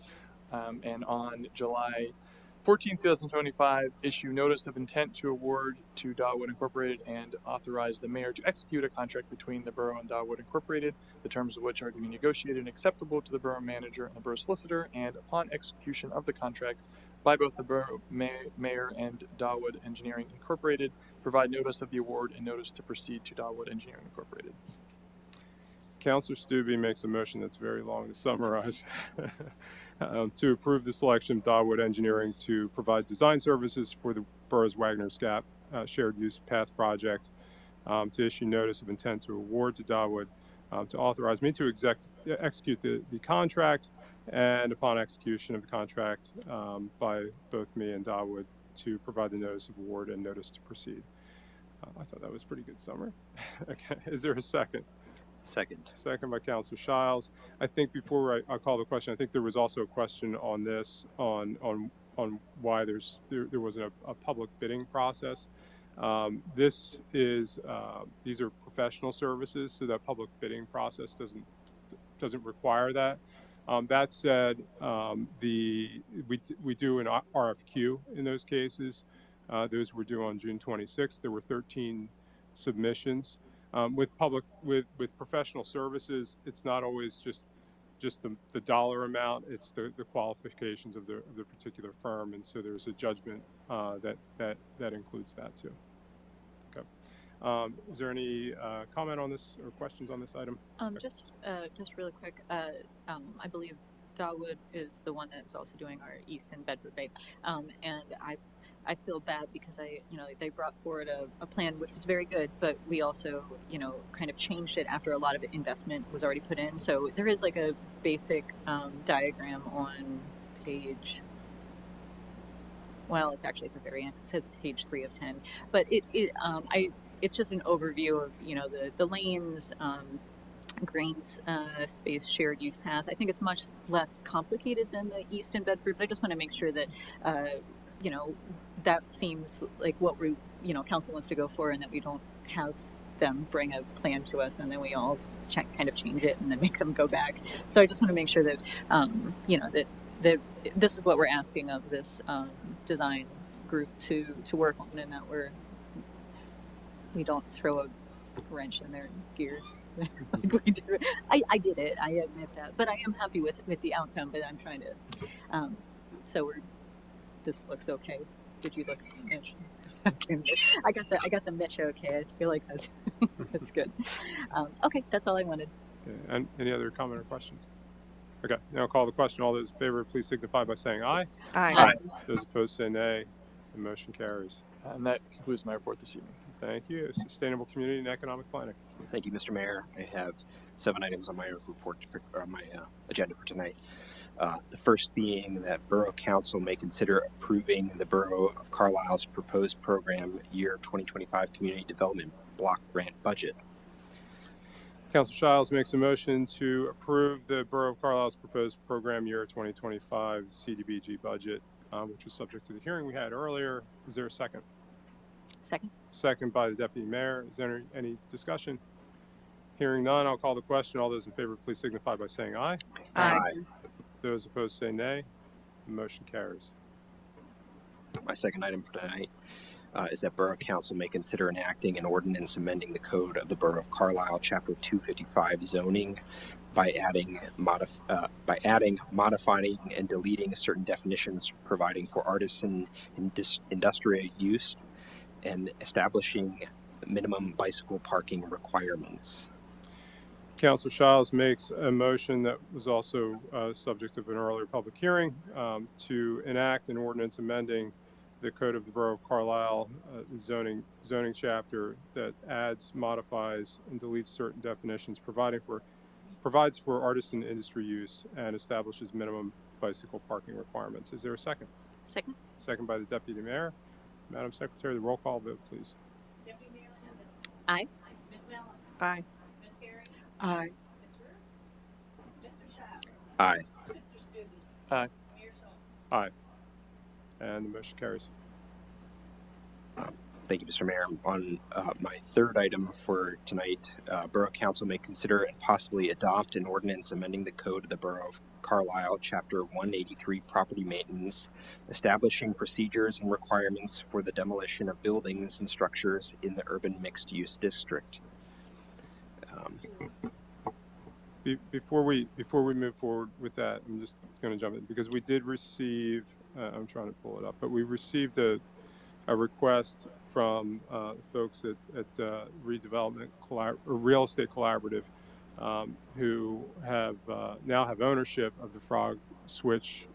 And on July 14, 2025, issue notice of intent to award to Dawood Incorporated and authorize the mayor to execute a contract between the borough and Dawood Incorporated, the terms of which are to be negotiated and acceptable to the borough manager and the borough solicitor, and upon execution of the contract by both the borough mayor and Dawood Engineering Incorporated, provide notice of the award and notice to proceed to Dawood Engineering Incorporated. Councilor Stube makes a motion that's very long to summarize. To approve the selection of Dawood Engineering to provide design services for the borough's Wagner's Gap Shared Use Path project, to issue notice of intent to award to Dawood, to authorize me to execute the contract, and upon execution of the contract by both me and Dawood, to provide the notice of award and notice to proceed. I thought that was a pretty good summary. Okay, is there a second? Second. Second by Councilor Shiles. I think before I call the question, I think there was also a question on this, on why there wasn't a public bidding process. These are professional services, so that public bidding process doesn't require that. That said, we do an RFQ in those cases. Those were due on June 26th. There were 13 submissions. With professional services, it's not always just just the dollar amount. It's the qualifications of the particular firm, and so there's a judgment that includes that too. Okay. Is there any comment on this or questions on this item? Just really quick. I believe Dawood is the one that's also doing our East and Bedford Bay, and I feel bad because they brought forward a plan which was very good, but we also kind of changed it after a lot of investment was already put in. So there is like a basic diagram on page. Well, it's actually at the very end. It says page 3 of 10, but it's just an overview of the lanes. Greens space shared use path. I think it's much less complicated than the East and Bedford, but I just want to make sure that that seems like what we council wants to go for, and that we don't have them bring a plan to us and then we all kind of change it and then make them go back. So I just want to make sure that that this is what we're asking of this design group to work on, and that we don't throw a wrench in their gears like we do. I did it, I admit that, but I am happy with the outcome. But I'm trying to so this looks okay. Did you look, Mitch? Okay, I got the Mitch okay. I feel like that's that's good. Okay, that's all I wanted. Okay. And any other comment or questions? Okay, now I'll call the question. All those in favor, please signify by saying aye. Aye. Those opposed say nay. The motion carries. And that concludes my report this evening. Thank you. Sustainable Community and Economic Planning. Thank you, Mr. Mayor. I have 7 items on my report or my agenda for tonight. The first being that Borough Council may consider approving the Borough of Carlisle's proposed program year 2025 Community Development Block Grant Budget. Councilor Shiles makes a motion to approve the Borough of Carlisle's proposed program year 2025 CDBG budget, which was subject to the hearing we had earlier. Is there a second? Second. Second by the Deputy Mayor. Is there any discussion? Hearing none, I'll call the question. All those in favor, please signify by saying aye. Aye. Those opposed say nay. The motion carries. My second item for tonight is that Borough Council may consider enacting an ordinance amending the code of the Borough of Carlisle, Chapter 255 zoning by adding, modifying, and deleting certain definitions, providing for artisan and industrial use, and establishing minimum bicycle parking requirements. Councilor Shiles makes a motion that was also subject of an earlier public hearing to enact an ordinance amending the code of the Borough of Carlisle zoning chapter that adds, modifies, and deletes certain definitions, provides for artisan industry use, and establishes minimum bicycle parking requirements. Is there a second? Second. Second by the Deputy Mayor. Madam Secretary, the roll call vote, please. Deputy Mayor Landis. Aye. Ms. Mellon. Aye. Ms. Perry. Aye. Mr. Shiles. Aye. Mr. Stubbe. Aye. Mayor Schultz. Aye. And the motion carries. Thank you, Mr. Mayor. On my third item for tonight, Borough Council may consider and possibly adopt an ordinance amending the code of the Borough of Carlisle, Chapter 183, Property Maintenance, establishing procedures and requirements for the demolition of buildings and structures in the urban mixed-use district. Before we move forward with that, I'm just going to jump in because we did receive. I'm trying to pull it up, but we received a request from folks at Redevelopment or Real Estate Collaborative, who have now have ownership of the Frog Switch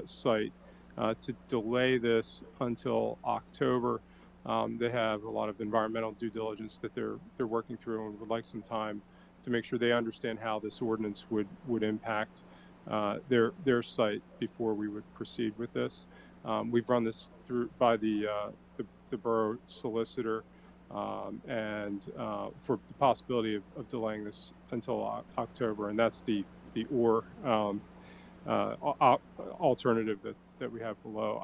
site, to delay this until October. They have a lot of environmental due diligence that they're working through and would like some time to make sure they understand how this ordinance would impact their site before we would proceed with this. We've run this through by the borough solicitor, and for the possibility of delaying this until October, and that's the alternative that we have below.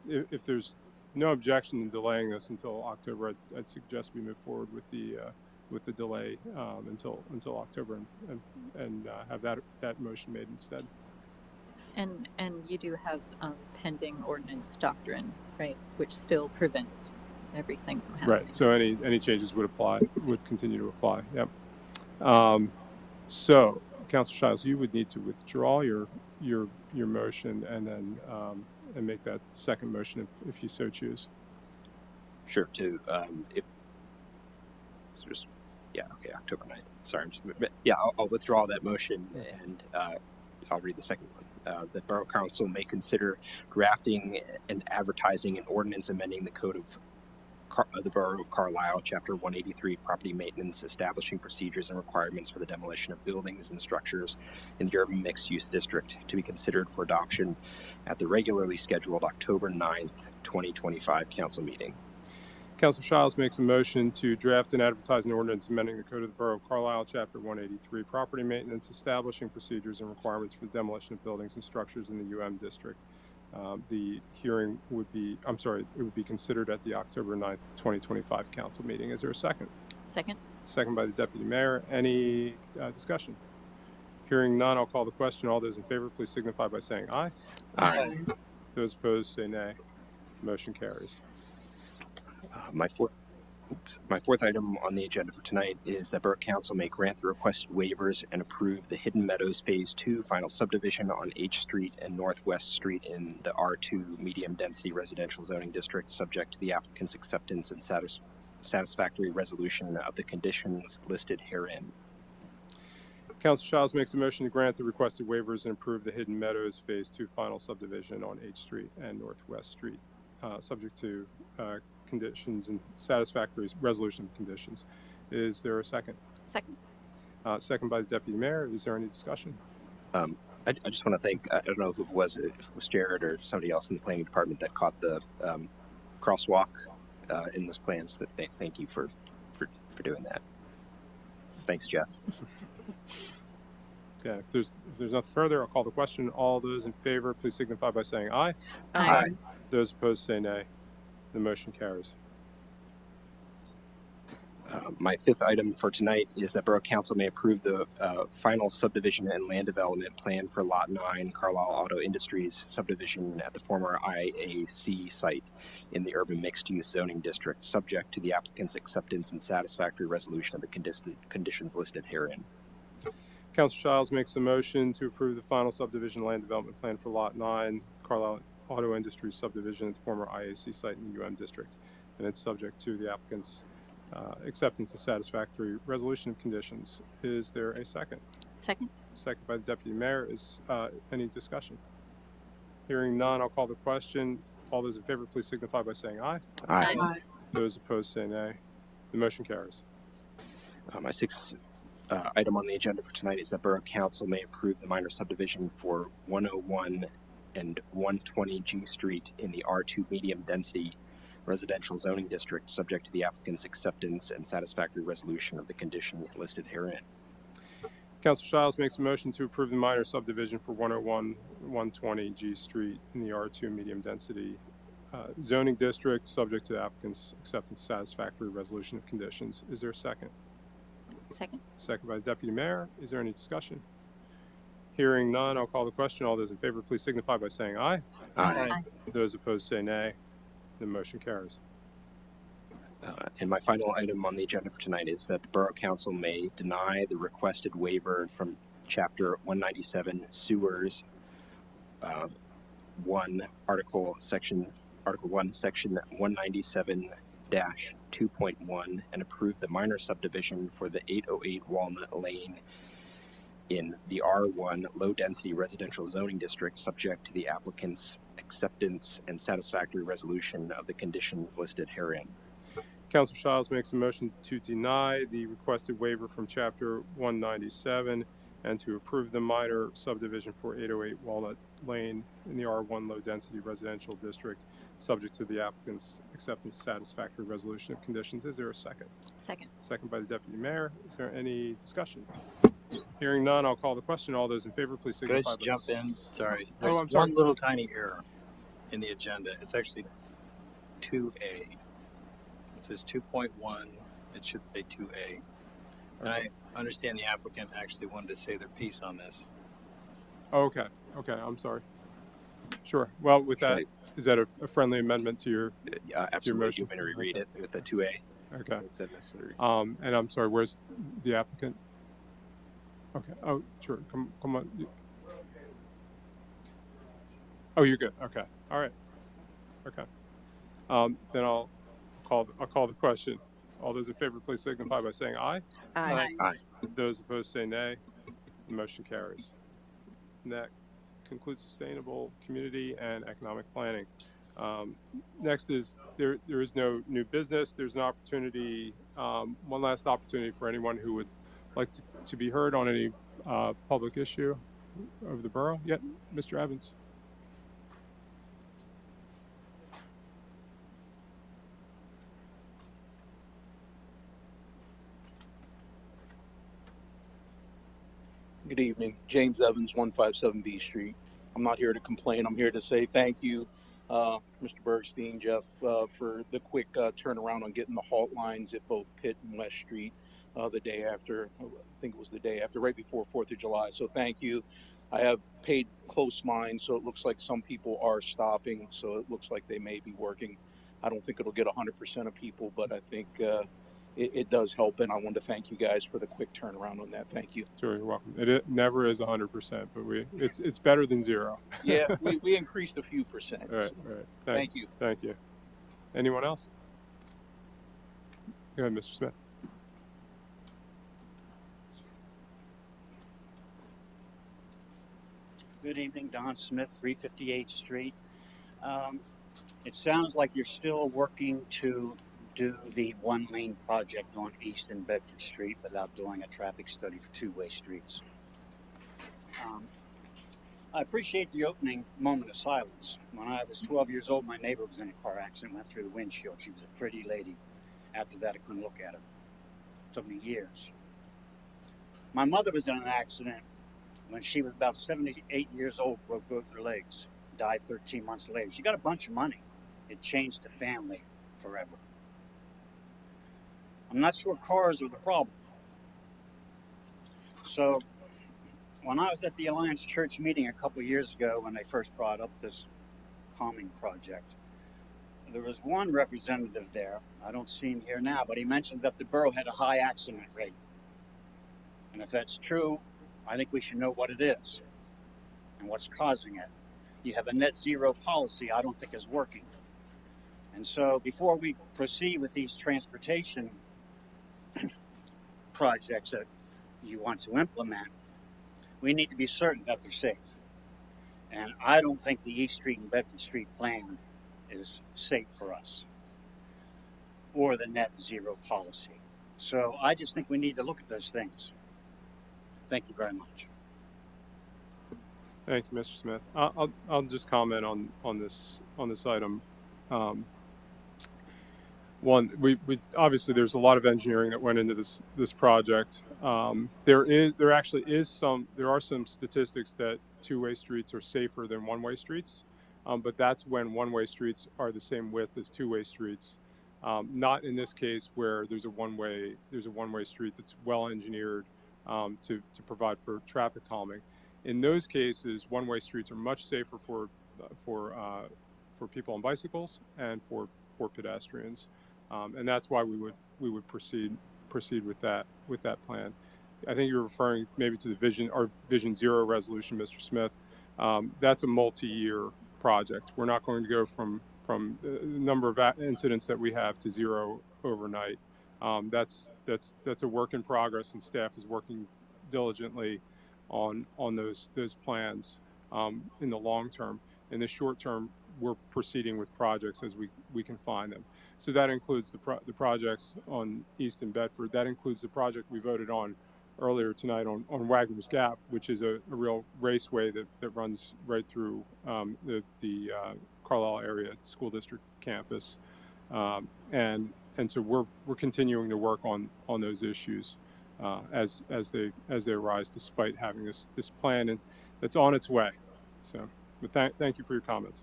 If there's no objection to delaying this until October, I'd suggest we move forward with the delay until October and have that motion made instead. And you do have pending ordinance doctrine, right, which still prevents everything from happening. Right. So any changes would continue to apply. Yep. So Council Shiles, you would need to withdraw your motion and then and make that second motion if you so choose. Sure. If just October 9th. Sorry, I'll withdraw that motion and I'll read the second one. The Borough Council may consider drafting and advertising an ordinance amending the code of the Borough of Carlisle, Chapter 183, Property Maintenance, establishing procedures and requirements for the demolition of buildings and structures in the urban mixed-use district, to be considered for adoption at the regularly scheduled October 9th, 2025 council meeting. Council Shiles makes a motion to draft and advertise an ordinance amending the code of the Borough of Carlisle, Chapter 183, Property Maintenance, establishing procedures and requirements for the demolition of buildings and structures in the UM district. The hearing would be considered at the October 9th, 2025 council meeting. Is there a second? Second. Second by the Deputy Mayor. Any discussion? Hearing none, I'll call the question. All those in favor, please signify by saying aye. Aye. Those opposed, say nay. Motion carries. My fourth item on the agenda for tonight is that Borough Council may grant the requested waivers and approve the Hidden Meadows Phase 2 final subdivision on H Street and Northwest Street in the R2 medium density residential zoning district, subject to the applicant's acceptance and satisfactory resolution of the conditions listed herein. Council Shiles makes a motion to grant the requested waivers and approve the Hidden Meadows Phase 2 final subdivision on H Street and Northwest Street, subject to conditions and satisfactory resolution of conditions. Is there a second? Second. Second by the Deputy Mayor. Is there any discussion? I just want to thank, I don't know who it was, if it was Jared or somebody else in the planning department that caught the crosswalk in those plans. Thank you for doing that. Thanks, Jeff. Okay, if there's nothing further, I'll call the question. All those in favor, please signify by saying aye. Aye. Those opposed, say nay. The motion carries. My fifth item for tonight is that Borough Council may approve the final subdivision and land development plan for Lot 9, Carlisle Auto Industries subdivision at the former IAC site in the urban mixed-use zoning district, subject to the applicant's acceptance and satisfactory resolution of the conditions listed herein. Council Shiles makes a motion to approve the final subdivision land development plan for Lot 9, Carlisle Auto Industries subdivision at the former IAC site in the UM district, and it's subject to the applicant's acceptance and satisfactory resolution of conditions. Is there a second? Second. Second by the Deputy Mayor. Is any discussion? Hearing none, I'll call the question. All those in favor, please signify by saying aye. Aye. Aye. Those opposed, say nay. The motion carries. My sixth item on the agenda for tonight is that Borough Council may approve the minor subdivision for 101 and 120 G Street in the R2 medium density residential zoning district, subject to the applicant's acceptance and satisfactory resolution of the condition listed herein. Council Shiles makes a motion to approve the minor subdivision for 101, 120 G Street in the R2 medium density zoning district, subject to the applicant's acceptance and satisfactory resolution of conditions. Is there a second? Second. Second by the Deputy Mayor. Is there any discussion? Hearing none, I'll call the question. All those in favor, please signify by saying aye. Aye. Aye. Those opposed, say nay. The motion carries. And my final item on the agenda for tonight is that the Borough Council may deny the requested waiver from Chapter 197 Sewers 1, Article 1, Section 197-2.1 and approve the minor subdivision for the 808 Walnut Lane in the R1 low-density residential zoning district, subject to the applicant's acceptance and satisfactory resolution of the conditions listed herein. Council Shiles makes a motion to deny the requested waiver from Chapter 197 and to approve the minor subdivision for 808 Walnut Lane in the R1 low-density residential district, subject to the applicant's acceptance and satisfactory resolution of conditions. Is there a second? Second. Second by the Deputy Mayor. Is there any discussion? Hearing none, I'll call the question. All those in favor, please Could I signify. just jump in? Sorry. Oh, There's I'm sorry. one little tiny error in the agenda. It's actually 2A. It says 2.1. It should say 2A. And I understand the applicant actually wanted to say their piece on this. Oh, okay. Okay, I'm sorry. Sure. Well, with that, is that a friendly amendment to your? Absolutely. motion? You want me to reread it with the 2A? Okay. Is that necessary? And I'm sorry. Where's the applicant? Okay. Oh, sure. Come on. Oh, you're good. Okay. All right. Okay. Then I'll call the question. All those in favor, please signify by saying aye. Aye. Aye. Those opposed say nay. The motion carries. And that concludes sustainable community and economic planning. Next is there is no new business. There's an opportunity, one last opportunity for anyone who would like to be heard on any public issue of the borough. Yep, Mr. Evans. Good evening. James Evans, 157 B Street. I'm not here to complain. I'm here to say thank you, Mr. Bergstein, Jeff, for the quick turnaround on getting the halt lines at both Pitt and West Street the day after. I think it was the day after, right before 4th of July. So thank you. I have paid close mind, so it looks like some people are stopping. So it looks like they may be working. I don't think it'll get 100% of people, but I think it does help, and I want to thank you guys for the quick turnaround on that. Thank you. Sure, you're welcome. It never is 100%, but it's better than zero. Yeah, we increased a few percent. All right, all right. Thank you. Thank you. Anyone else? Go ahead, Mr. Smith. Good evening, Don Smith, 358th Street. It sounds like you're still working to do the one-lane project on East and Bedford Street without doing a traffic study for two-way streets. I appreciate the opening moment of silence. When I was 12 years old, my neighbor was in a car accident, went through the windshield. She was a pretty lady. After that, I couldn't look at her. It took me years. My mother was in an accident when she was about 78 years old, broke both her legs, died 13 months later. She got a bunch of money. It changed the family forever. I'm not sure cars are the problem. So when I was at the Alliance Church meeting a couple years ago when they first brought up this calming project, there was one representative there, I don't see him here now, but he mentioned that the borough had a high accident rate. And if that's true, I think we should know what it is and what's causing it. You have a net zero policy I don't think is working. And so before we proceed with these transportation projects that you want to implement, we need to be certain that they're safe. And I don't think the East Street and Bedford Street plan is safe for us, or the net zero policy. So I just think we need to look at those things. Thank you very much. Thank you, Mr. Smith. I'll just comment on this item. One, we obviously there's a lot of engineering that went into this project. There are some statistics that two-way streets are safer than one-way streets, but that's when one-way streets are the same width as two-way streets. Not in this case where there's a one-way street that's well engineered to provide for traffic calming. In those cases, one-way streets are much safer for people on bicycles and for pedestrians. And that's why we would proceed with that plan. I think you're referring maybe to the Vision Zero resolution, Mr. Smith. That's a multi-year project. We're not going to go from the number of incidents that we have to zero overnight. That's a work in progress, and staff is working diligently on those plans in the long term. In the short term, we're proceeding with projects as we can find them. So that includes the projects on East and Bedford. That includes the project we voted on earlier tonight on Wagner's Gap, which is a real raceway that runs right through the Carlisle area school district campus. And so we're continuing to work on those issues as they arise, despite having this plan that's on its way. So, but thank you for your comments.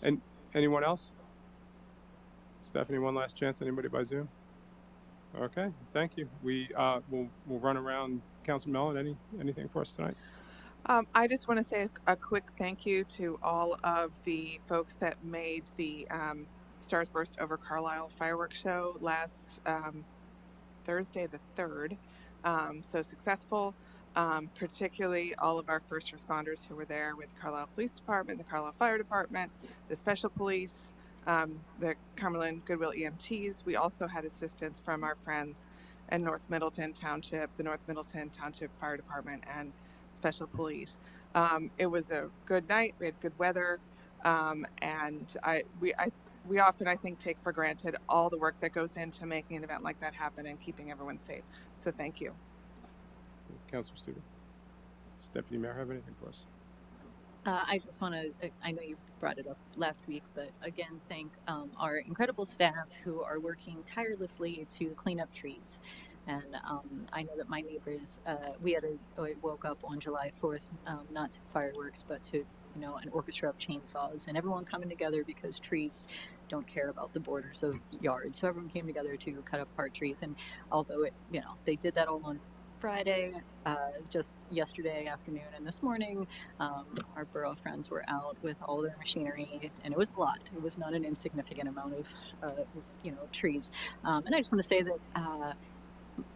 And anyone else? Stephanie, one last chance. Anybody by Zoom? Okay, thank you. We'll run around. Councilman Mellon, anything for us tonight? I just want to say a quick thank you to all of the folks that made the Stars Burst Over Carlisle fireworks show last Thursday the 3rd. So successful. particularly all of our first responders who were there with Carlisle Police Department, the Carlisle Fire Department, the Special Police, the Cumberland Goodwill EMTs. We also had assistance from our friends in North Middleton Township, the North Middleton Township Fire Department, and Special Police. It was a good night. We had good weather, and we often, I think, take for granted all the work that goes into making an event like that happen and keeping everyone safe. So thank you. Councilor Stewart. Does Deputy Mayor have anything for us? I just want to, I know you brought it up last week, but again, thank our incredible staff who are working tirelessly to clean up trees. And I know that my neighbors, I woke up on July 4th, not to fireworks, but to, an orchestra of chainsaws and everyone coming together because trees don't care about the borders of yards. So everyone came together to cut apart trees. And although they did that all on Friday, just yesterday afternoon and this morning, our borough friends were out with all their machinery, and it was a lot. It was not an insignificant amount of trees. And I just want to say that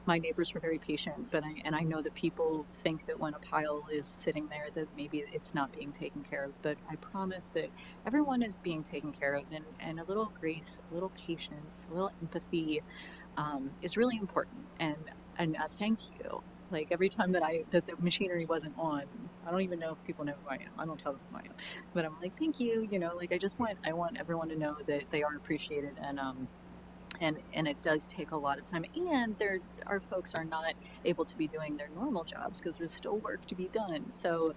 my neighbors were very patient, but I know that people think that when a pile is sitting there that maybe it's not being taken care of, but I promise that everyone is being taken care of, and a little grace, a little patience, a little empathy is really important. And a thank you. Like every time that the machinery wasn't on, I don't even know if people know who I am. I don't tell them who I am, but I'm like, thank you. I want everyone to know that they are appreciated, and it does take a lot of time, and our folks are not able to be doing their normal jobs because there's still work to be done. So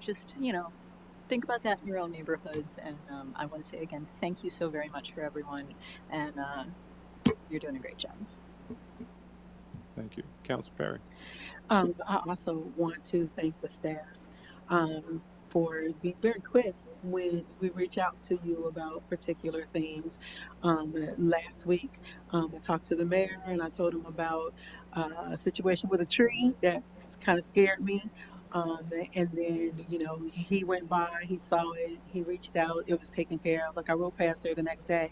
just think about that in your own neighborhoods. And I want to say again, thank you so very much for everyone, and you're doing a great job. Thank you. Councilor Perry. I also want to thank the staff for being very quick when we reach out to you about particular things. Last week, I talked to the mayor and I told him about a situation with a tree that kind of scared me. And then, he went by, he saw it, he reached out, it was taken care of. Like I rode past there the next day.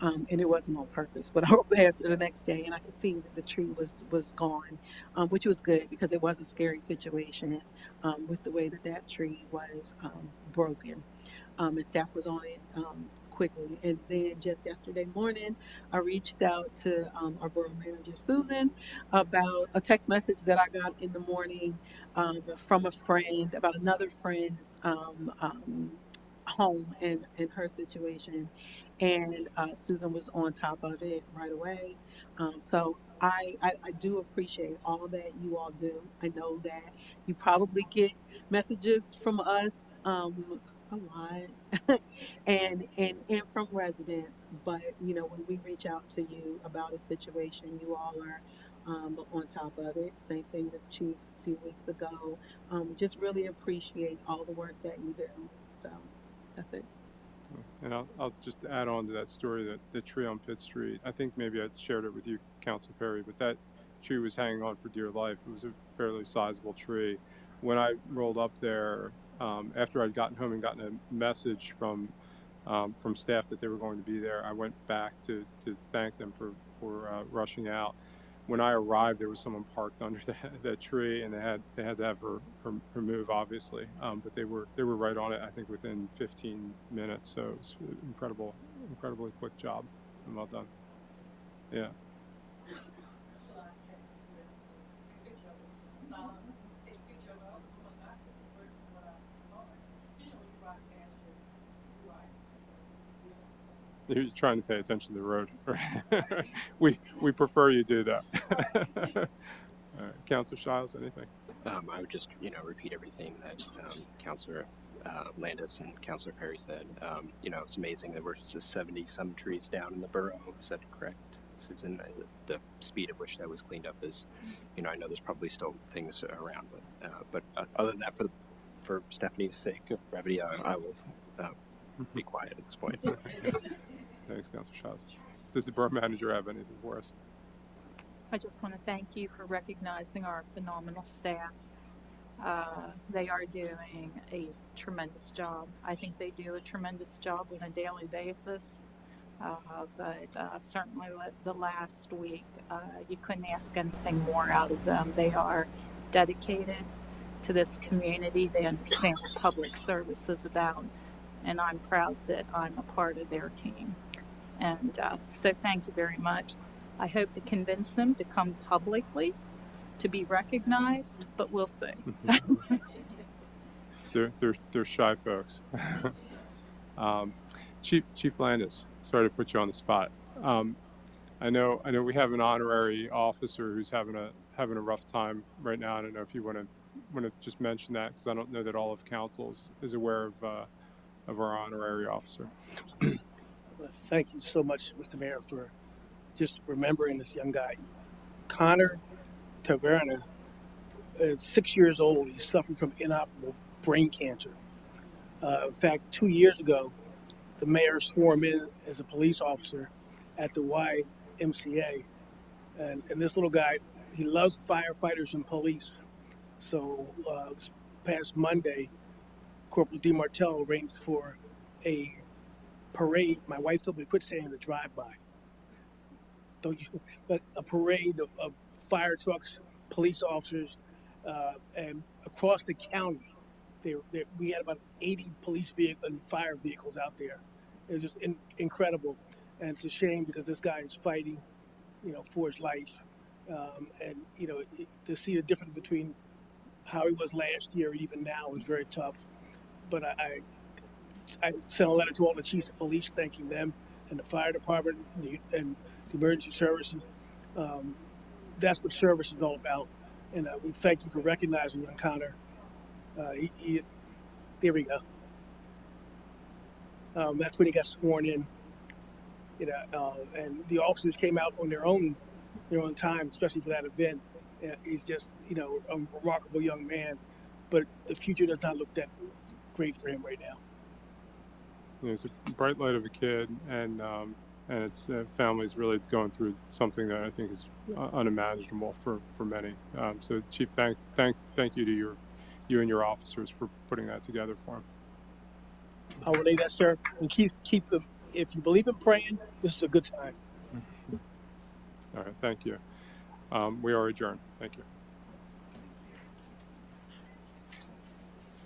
And it wasn't on purpose, but I rode past it the next day and I could see that the tree was gone, which was good because it was a scary situation with the way that tree was broken. And staff was on it quickly. And then just yesterday morning, I reached out to our borough manager, Susan, about a text message that I got in the morning from a friend about another friend's home and her situation, and Susan was on top of it right away. So I do appreciate all that you all do. I know that you probably get messages from us a lot and from residents, but when we reach out to you about a situation, you all are on top of it. Same thing with Chief a few weeks ago. Just really appreciate all the work that you do. So that's it. And I'll just add on to that story, that the tree on Pitt Street. I think maybe I shared it with you, Councilor Perry, but that tree was hanging on for dear life. It was a fairly sizable tree. When I rolled up there, after I'd gotten home and gotten a message from staff that they were going to be there, I went back to thank them for rushing out. When I arrived, there was someone parked under that tree, and they had to have her move, obviously. But they were right on it, I think, within 15 minutes. So it was incredibly quick job, and well done. Yeah. You're trying to pay attention to the road. we prefer you do that. All right. Councilor Shiles, anything? I would just, repeat everything that Councilor Landis and Councilor Perry said. It's amazing that we're just 70-some trees down in the borough. Is that correct, Susan? The speed at which that was cleaned up is, I know there's probably still things around, but other than that, for Stephanie's sake of brevity, I will be quiet at this point. Thanks, Councilor Shiles. Does the borough manager have anything for us? I just want to thank you for recognizing our phenomenal staff. They are doing a tremendous job. I think they do a tremendous job on a daily basis. But certainly the last week, you couldn't ask anything more out of them. They are dedicated to this community. They understand what public service is about, and I'm proud that I'm a part of their team. And so thank you very much. I hope to convince them to come publicly to be recognized, but we'll see. They're shy folks. Chief Landis, sorry to put you on the spot. I know we have an honorary officer who's having a rough time right now. I don't know if you want to just mention that, because I don't know that all of council is aware of our honorary officer. Thank you so much, Mr. Mayor, for just remembering this young guy. Connor Taverna is 6 years old. He's suffering from inoperable brain cancer. In fact, 2 years ago, the mayor swore him in as a police officer at the YMCA. And this little guy, he loves firefighters and police. So this past Monday, Corporal DeMartello arranged for a parade. My wife told me to quit saying the drive-by. But a parade of fire trucks, police officers, and across the county. We had about 80 police vehicles and fire vehicles out there. It was just incredible. And it's a shame because this guy is fighting, for his life. And, to see the difference between how he was last year and even now is very tough. But I sent a letter to all the chiefs of police thanking them and the fire department and the emergency services. That's what service is all about. And we thank you for recognizing young Connor. There we go. That's when he got sworn in. And the officers came out on their own time, especially for that event. He's just, a remarkable young man. But the future does not look that great for him right now. He's a bright light of a kid, and its family's really going through something that I think is unimaginable for many. So, Chief, thank you to you and your officers for putting that together for him. I'll relay that, sir. And keep them. If you believe in praying, this is a good time. All right, thank you. We are adjourned. Thank you.